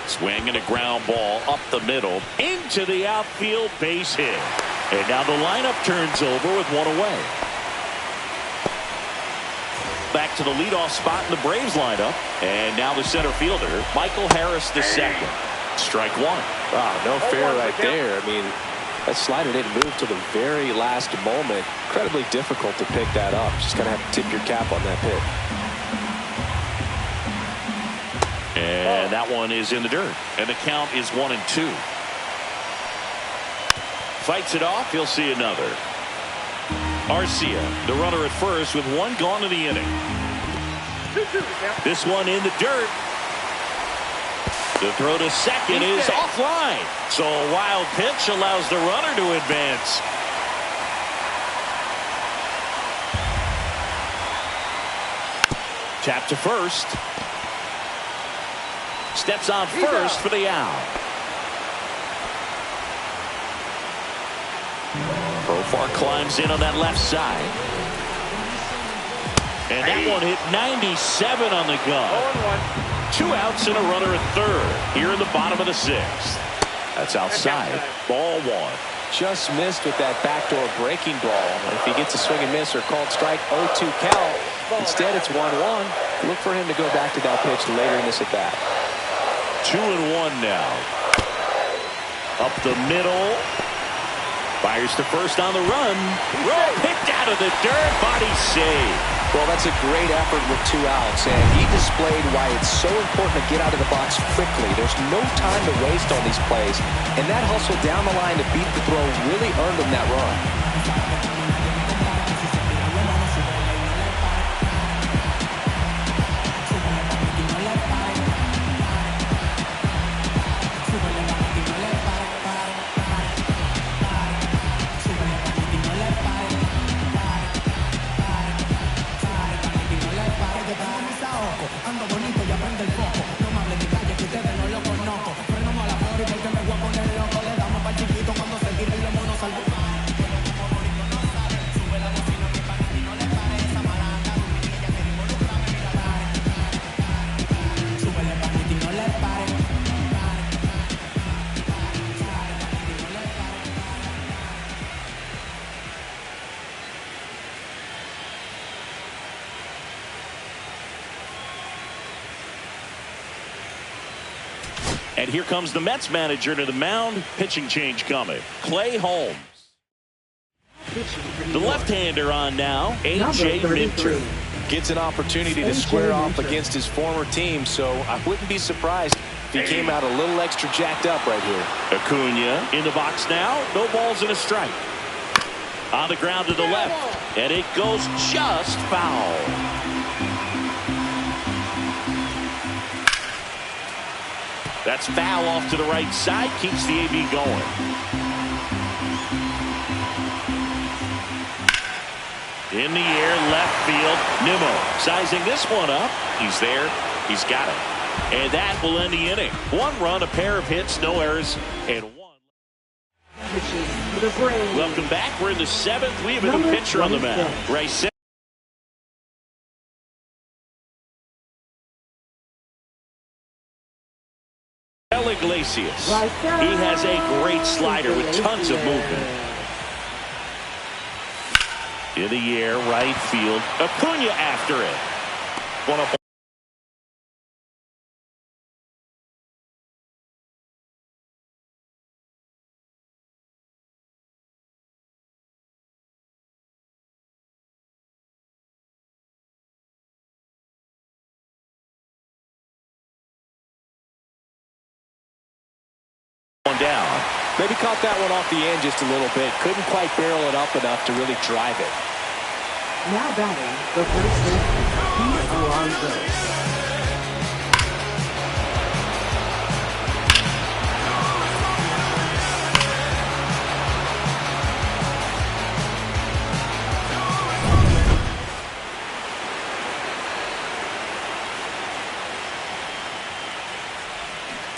Swing and a ground ball up the middle into the outfield, base hit. And now the lineup turns over with 1 away. Back to the leadoff spot in the Braves lineup. And now the center fielder, Michael Harris II. Strike 1. Wow, no fair right there. I mean, that slider didn't move till the very last moment. Incredibly difficult to pick that up. Just kind of have to tip your cap on that pitch. And that one is in the dirt. And the count is 1-2. Fights it off. He'll see another. Arcia, the runner at first with 1 gone in the inning. 2-2 the count. This one in the dirt. The throw to second is offline. So a wild pitch allows the runner to advance. Tap to first. Steps on first for the out. Profar climbs in on that left side. And that one hit 97 on the gun. 2 outs and a runner at third here in the bottom of the 6th. That's outside. Ball 1. Just missed with that backdoor breaking ball. If he gets a swing and miss or called strike, 0-2 count. Instead, it's 1-1. Look for him to go back to that pitch later in this at bat. 2-1 now. Up the middle. Fires to first on the run. Roll picked out of the dirt. Body save. Well, that's a great effort with 2 outs, and he displayed why it's so important to get out of the box quickly. There's no time to waste on these plays, and that hustle down the line to beat the throw really earned him that run. And here comes the Mets manager to the mound. Pitching change coming. Clay Holmes. The left-hander on now, A.J. Minter. Gets an opportunity to square off against his former team, so I wouldn't be surprised if he came out a little extra jacked up right here. Acuna in the box now. No balls and a strike. On the ground to the left. And it goes just foul. That's foul off to the right side. Keeps the AB going. In the air, left field. Nimmo sizing this one up. He's there. He's got it. And that will end the inning. 1 run, a pair of hits, no errors, and 1. Welcome back. We're in the 7th. We have a new pitcher on the mound. Ray Iglesias. He has a great slider with tons of movement. In the air, right field. Acuna after it. Down. Maybe caught that one off the end just a little bit. Couldn't quite barrel it up enough to really drive it. Now batting the first baseman, Alonso.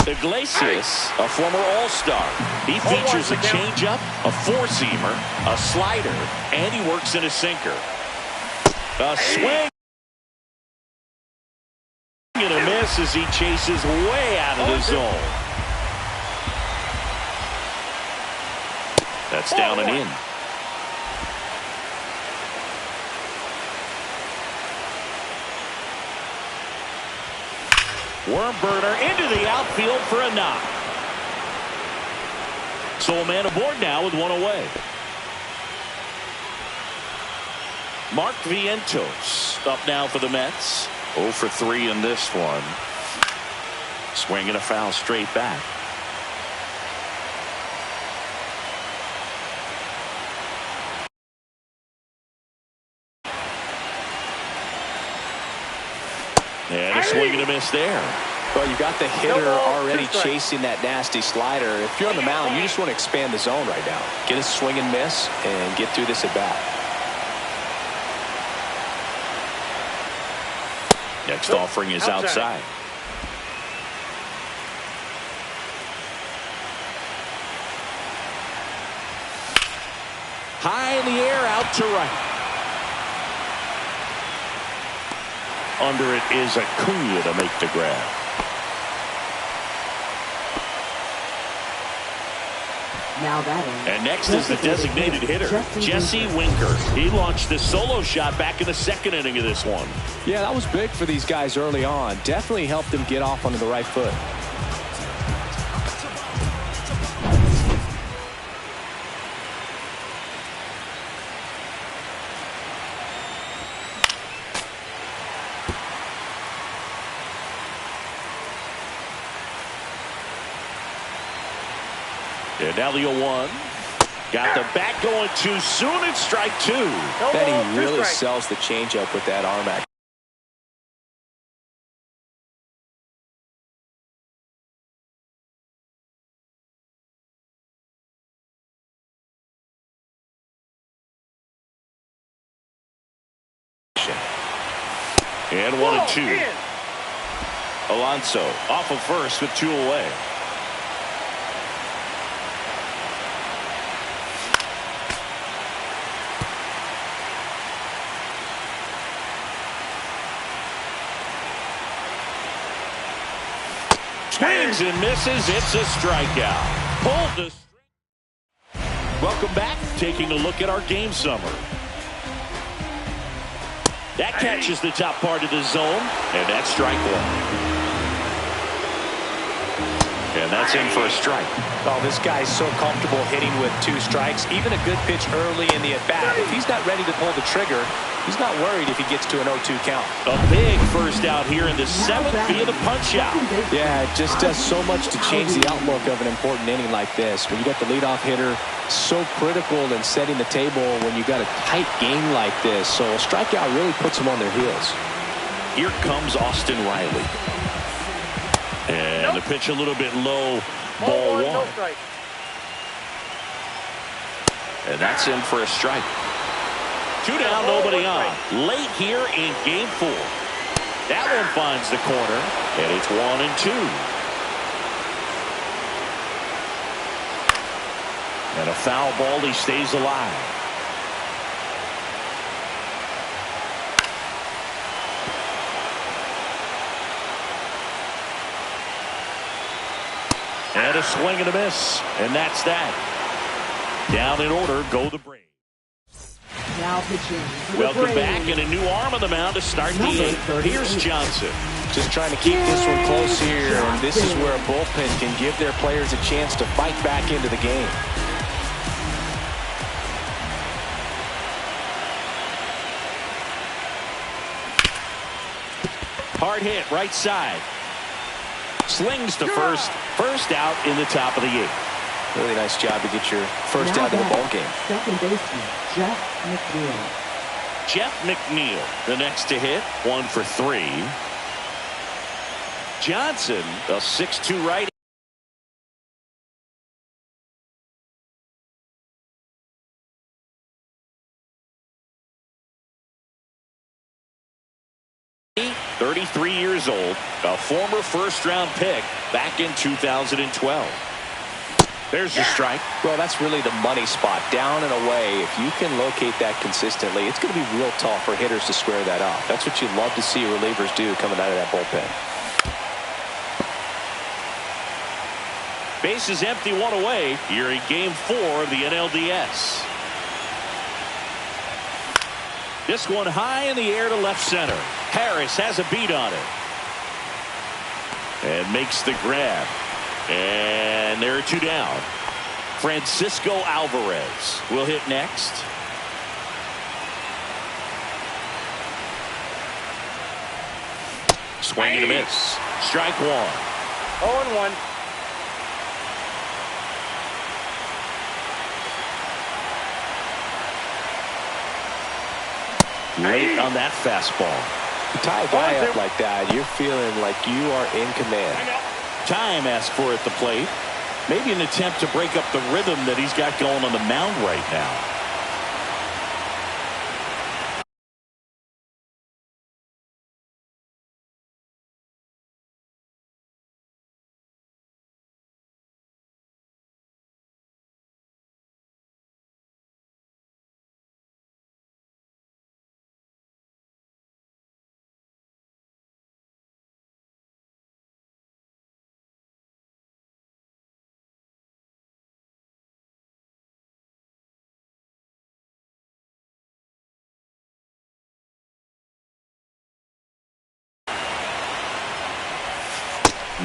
Iglesias, a former All-Star. He features a changeup, a four-seamer, a slider, and he works in a sinker. A swing and a miss as he chases way out of the zone. That's down and in. Worm burner into the outfield for a knock. So a man aboard now with one away. Mark Vientos up now for the Mets. 0 for 3 in this one. Swing and a foul straight back. And a swing and a miss there. Well, you got the hitter already chasing that nasty slider. If you're on the mound, you just want to expand the zone right now. Get a swing and miss and get through this at bat. Next offering is outside. High in the air, out to right. Under it is Acuna to make the grab. Now batting. And next is the designated hitter, Jesse Winker. He launched the solo shot back in the second inning of this one. Yeah, that was big for these guys early on. Definitely helped them get off onto the right foot. And now the 0-1. Got the bat going too soon. It's strike 2. Ben, he really sells the changeup with that arm action. And 1-2. Alonso off of first with 2 away. Swings and misses. It's a strikeout. Pulled the string. Welcome back. Taking a look at our game summer. That catches the top part of the zone, and that's strike 1. And that's in for a strike. Oh, this guy's so comfortable hitting with 2 strikes. Even a good pitch early in the at-bat. If he's not ready to pull the trigger, he's not worried if he gets to an 0-2 count. A big first out here in the 7th via the punch-out. Yeah, it just does so much to change the outlook of an important inning like this. When you got the leadoff hitter, so critical in setting the table when you got a tight game like this. So a strikeout really puts them on their heels. Here comes Austin Riley. And the pitch a little bit low, ball 1. And that's in for a strike. 2 down, nobody on. Late here in game 4. That one finds the corner, and it's 1-2. And a foul ball, he stays alive. a swing and a miss. And that's that. Down in order go the Braves. Now pitching for the Welcome Braves. back, and a new arm on the mound to start the Number 8th. 38. Here's Johnson. Just trying to keep this one close here, and this is where a bullpen can give their players a chance to fight back into the game. Hard hit, right side. Slings to first. First out in the top of the 8th. Really nice job to get your first Now out of the ball batting, game. second baseman, Jeff McNeil. Jeff McNeil, the next to hit, 1 for 3. Johnson, a 6'2" righty. He, 33 years old, a former first-round pick back in 2012. There's a strike. Well, that's really the money spot. Down and away, if you can locate that consistently, it's going to be real tough for hitters to square that off. That's what you love to see relievers do coming out of that bullpen. Bases empty, 1 away. Here in Game 4 of the NLDS. This one high in the air to left center. Harris has a beat on it. And makes the grab. And there are 2 down. Francisco Alvarez will hit next. Swing and a miss. Strike 1. 0-1. Late on that fastball. You tie a guy up like that, you're feeling like you are in command. Time asked for at the plate. Maybe an attempt to break up the rhythm that he's got going on the mound right now.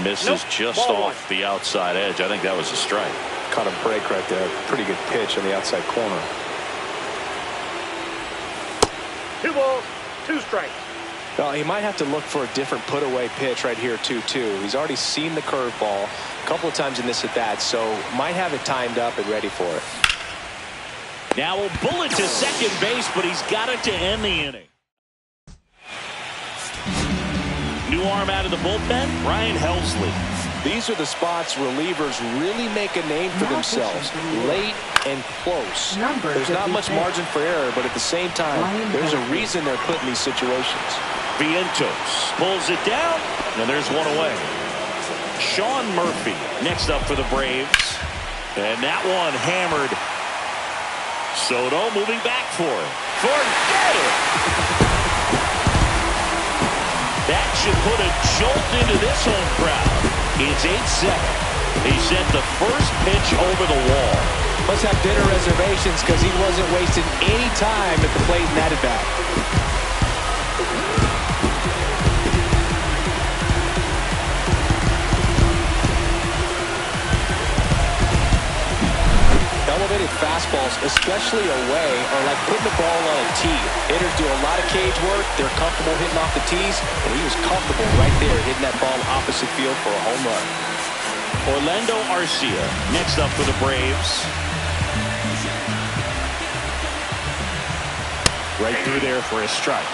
Misses just off the outside edge. I think that was a strike. Caught a break right there. Pretty good pitch on the outside corner. 2 balls, 2 strikes. Well, he might have to look for a different put-away pitch right here, 2-2. He's already seen the curveball a couple of times in this at-bat, so might have it timed up and ready for it. Now a bullet to second base, but he's got it to end the inning. New arm out of the bullpen, Ryan Helsley. These are the spots relievers really make a name for themselves. Late and close. There's not much margin for error, but at the same time, there's a reason they're put in these situations. Vientos pulls it down, and there's 1 away. Sean Murphy next up for the Braves. And that one hammered. Soto moving back for it. Forget it! That should put a jolt into this home crowd. It's 8-7. He sent the first pitch over the wall. Must have dinner reservations because he wasn't wasting any time at the plate in that at-bat. Elevated fastballs, especially away, are like putting the ball on a tee. Hitters do a lot of cage work. They're comfortable hitting off the tees, and he was comfortable right there hitting that ball opposite field for a home run. Orlando Arcia next up for the Braves. Right through there for a strike.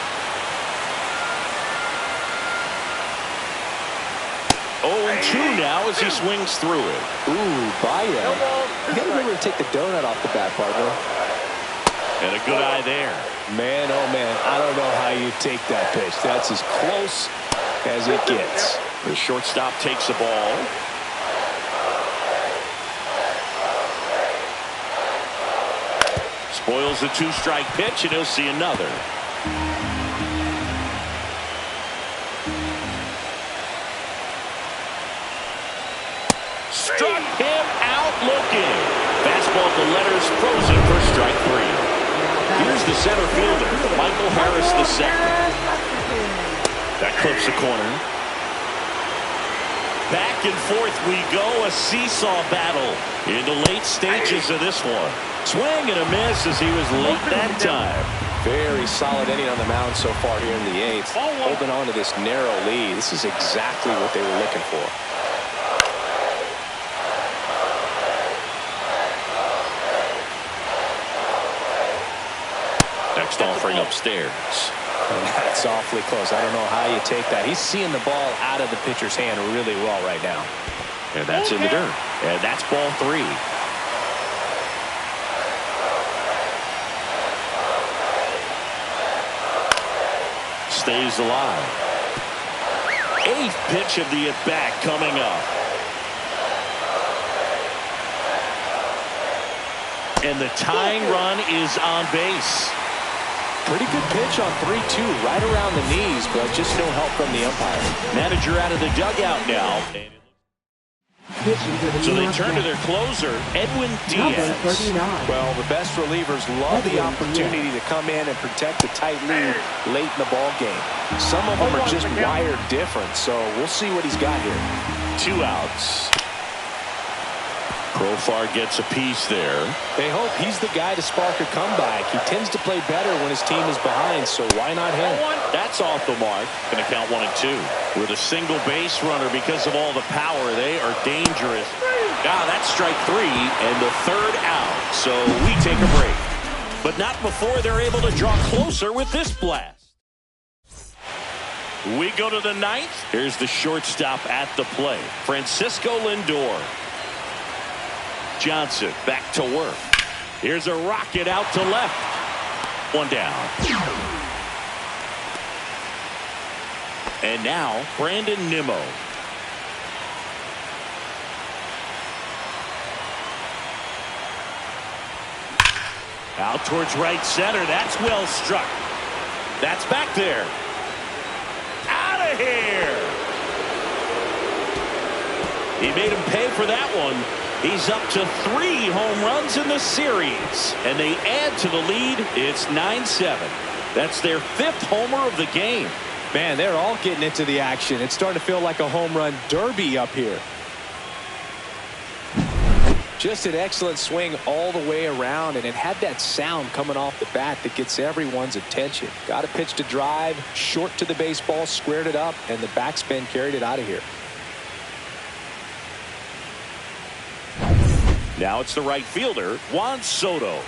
0-2 now as he swings through it. Ooh, Baez. You got to remember to take the donut off the bat, partner. And a good eye there. Man, oh man, I don't know how you take that pitch. That's as close as it gets. The shortstop takes the ball. Spoils the 2-strike pitch, and he'll see another. Struck looking. Fastball at the letters, frozen for strike 3. Here's the center fielder, Michael Harris II. That clips the corner. Back and forth we go, a seesaw battle in the late stages of this one. Swing and a miss as he was late that time. Very solid inning on the mound so far here in the 8th. Holding on to this narrow lead. This is exactly what they were looking for. Next offering upstairs. And that's awfully close. I don't know how you take that. He's seeing the ball out of the pitcher's hand really well right now. And that's in the dirt. And that's ball 3. Stays alive. 8th pitch of the at-bat coming up. And the tying run is on base. Pretty good pitch on 3-2, right around the knees, but just no help from the umpire. Manager out of the dugout now. So they turn to their closer, Edwin Diaz. Well, the best relievers love the opportunity to come in and protect a tight lead late in the ball game. Some of them are just wired different, so we'll see what he's got here. 2 outs. Profar gets a piece there. They hope he's the guy to spark a comeback. He tends to play better when his team is behind, so why not him? That's off the mark. Going to count 1 and 2. With a single base runner because of all the power, they are dangerous. Now that's strike 3 and the 3rd out. So we take a break. But not before they're able to draw closer with this blast. We go to the 9th. Here's the shortstop at the plate, Francisco Lindor. Johnson back to work. Here's a rocket out to left. 1 down. And now Brandon Nimmo. Out towards right center. That's well struck. That's back there. Out of here. He made him pay for that one. He's up to 3 home runs in the series, and they add to the lead. It's 9-7. That's their 5th homer of the game. Man, they're all getting into the action. It's starting to feel like a home run derby up here. Just an excellent swing all the way around, and it had that sound coming off the bat that gets everyone's attention. Got a pitch to drive, short to the baseball, squared it up, and the backspin carried it out of here. Now it's the right fielder, Juan Soto.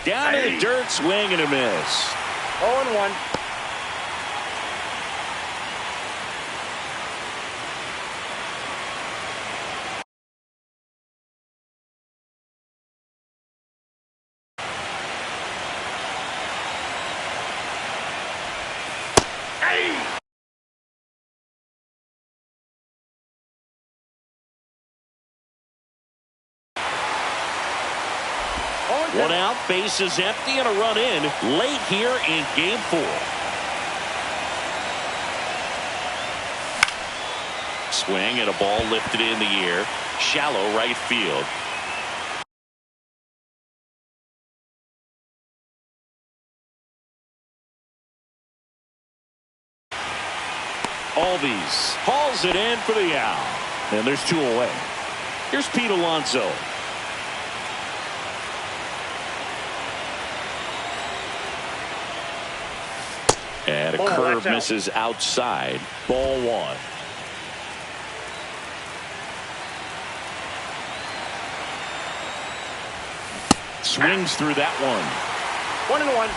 Down in the dirt, swing and a miss. 0-1. One out, base is empty, and a run in late here in Game 4. Swing and a ball lifted in the air, shallow right field. Albies hauls it in for the out, and there's 2 away. Here's Pete Alonso. And a curve misses outside. Ball 1. Swings through that one. 1-1.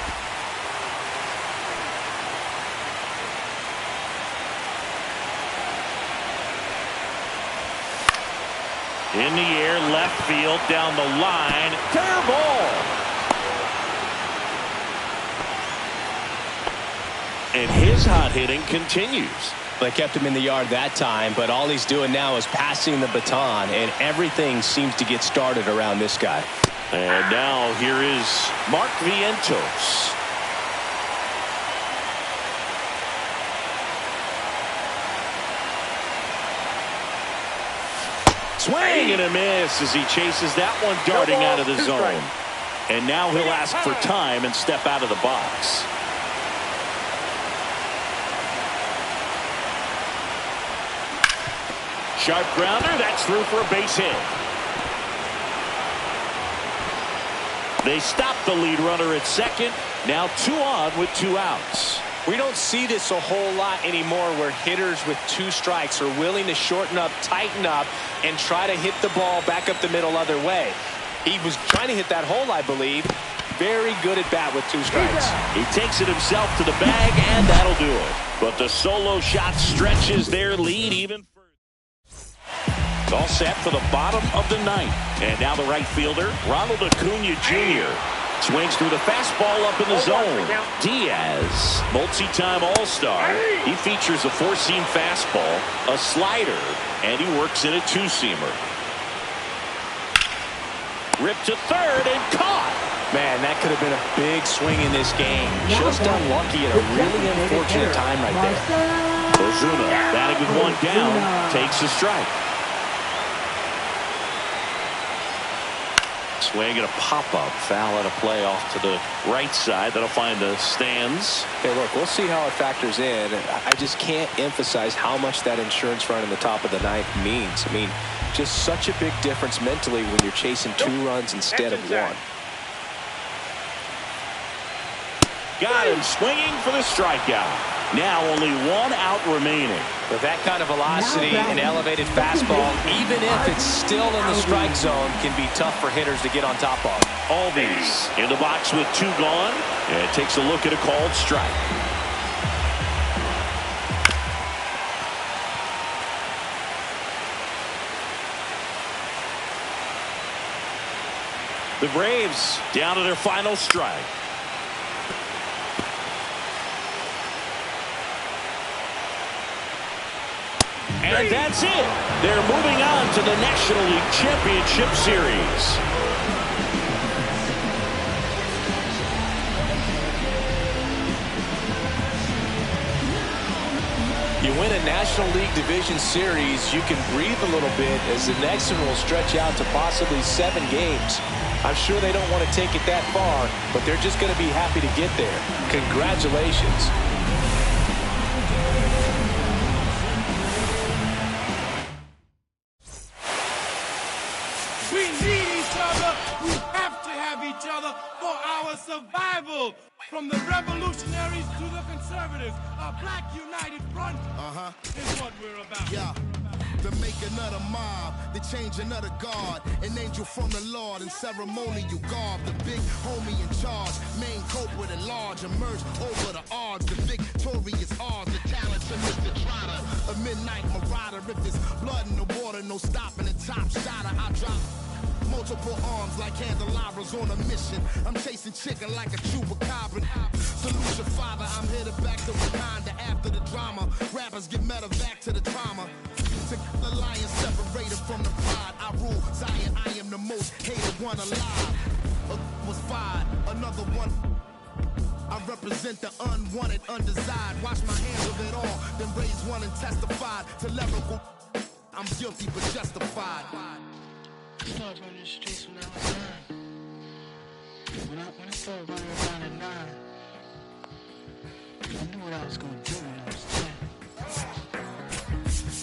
In the air, left field, down the line. Fair ball. And his hot hitting continues. They kept him in the yard that time, but all he's doing now is passing the baton, and everything seems to get started around this guy. And now here is Mark Vientos. Swing and a miss as he chases that one darting out of the zone. And now he'll ask for time and step out of the box. Sharp grounder. That's through for a base hit. They stop the lead runner at second. Now 2 on with 2 outs. We don't see this a whole lot anymore where hitters with 2 strikes are willing to shorten up, tighten up, and try to hit the ball back up the middle other way. He was trying to hit that hole, I believe. Very good at bat with 2 strikes. He takes it himself to the bag, and that'll do it. But the solo shot stretches their lead even further. It's all set for the bottom of the 9th. And now the right fielder, Ronald Acuna Jr. Swings through the fastball up in the zone. Diaz, multi-time All-Star. He features a 4-seam fastball, a slider, and he works in a 2-seamer. Ripped to third and caught. Man, that could have been a big swing in this game. Just unlucky at a really unfortunate time right there. Ozuna, batting with 1 down, takes a strike. Swing and a pop-up, foul at a play off to the right side. That'll find the stands. Hey, look, we'll see how it factors in. I just can't emphasize how much that insurance run in the top of the 9th means. I mean, just such a big difference mentally when you're chasing 2 runs instead of 1. Got him swinging for the strikeout. Now only 1 out remaining. With that kind of velocity and elevated fastball, even if it's still in the strike zone, can be tough for hitters to get on top of. Albies in the box with 2 gone, and takes a look at a called strike. The Braves down to their final strike. And that's it. They're moving on to the National League Championship Series. You win a National League Division Series, you can breathe a little bit as the next one will stretch out to possibly 7 games. I'm sure they don't want to take it that far, but they're just going to be happy to get there. Congratulations. We need each other. We have to have each other for our survival. From the revolutionaries to the conservatives, a black united front is what we're about. Yeah. To make another mob, to change another God, an angel from the Lord in ceremonial garb, the big homie in charge, main culprit at large, emerge over the odds, the victorious odds, the talented Mr. Trotter, a midnight marauder, if it's blood in the water, no stopping the top shotter, I drop multiple arms like candelabras on a mission. I'm chasing chicken like a chupacabra. Salute your father, I'm headed back to Wakanda after the drama. Rappers get meta back to the trauma. To the lion separated from the pride. I rule Zion, I am the most hated one alive. Was fired, another one. I represent the unwanted, undesired. Wash my hands of it all, then raise one and testify to lyrical. I'm guilty but justified. I started running the streets when I was 9. When I started running around at 9, I knew what I was going to do when I was 10.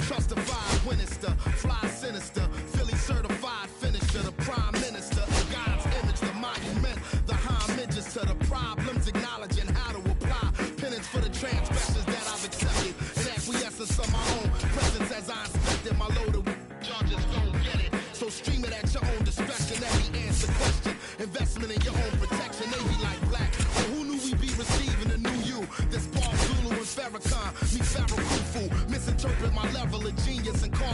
Justified, Winchester, fly sinister, Philly certified finisher, the prime minister, God's image, the monument, the homages to the problems, acknowledging how to apply penance for the transgressions that I've accepted, and acquiescence of my own presence as I inspected my loaded charges don't get it. So stream it at your own discretion. Every answer question, investment in your own protection. They be like black. So who knew we'd be receiving a new you? This Paul Zulu and Farrakhan, me Pharaoh Khufu, misinterpret my level of genius and call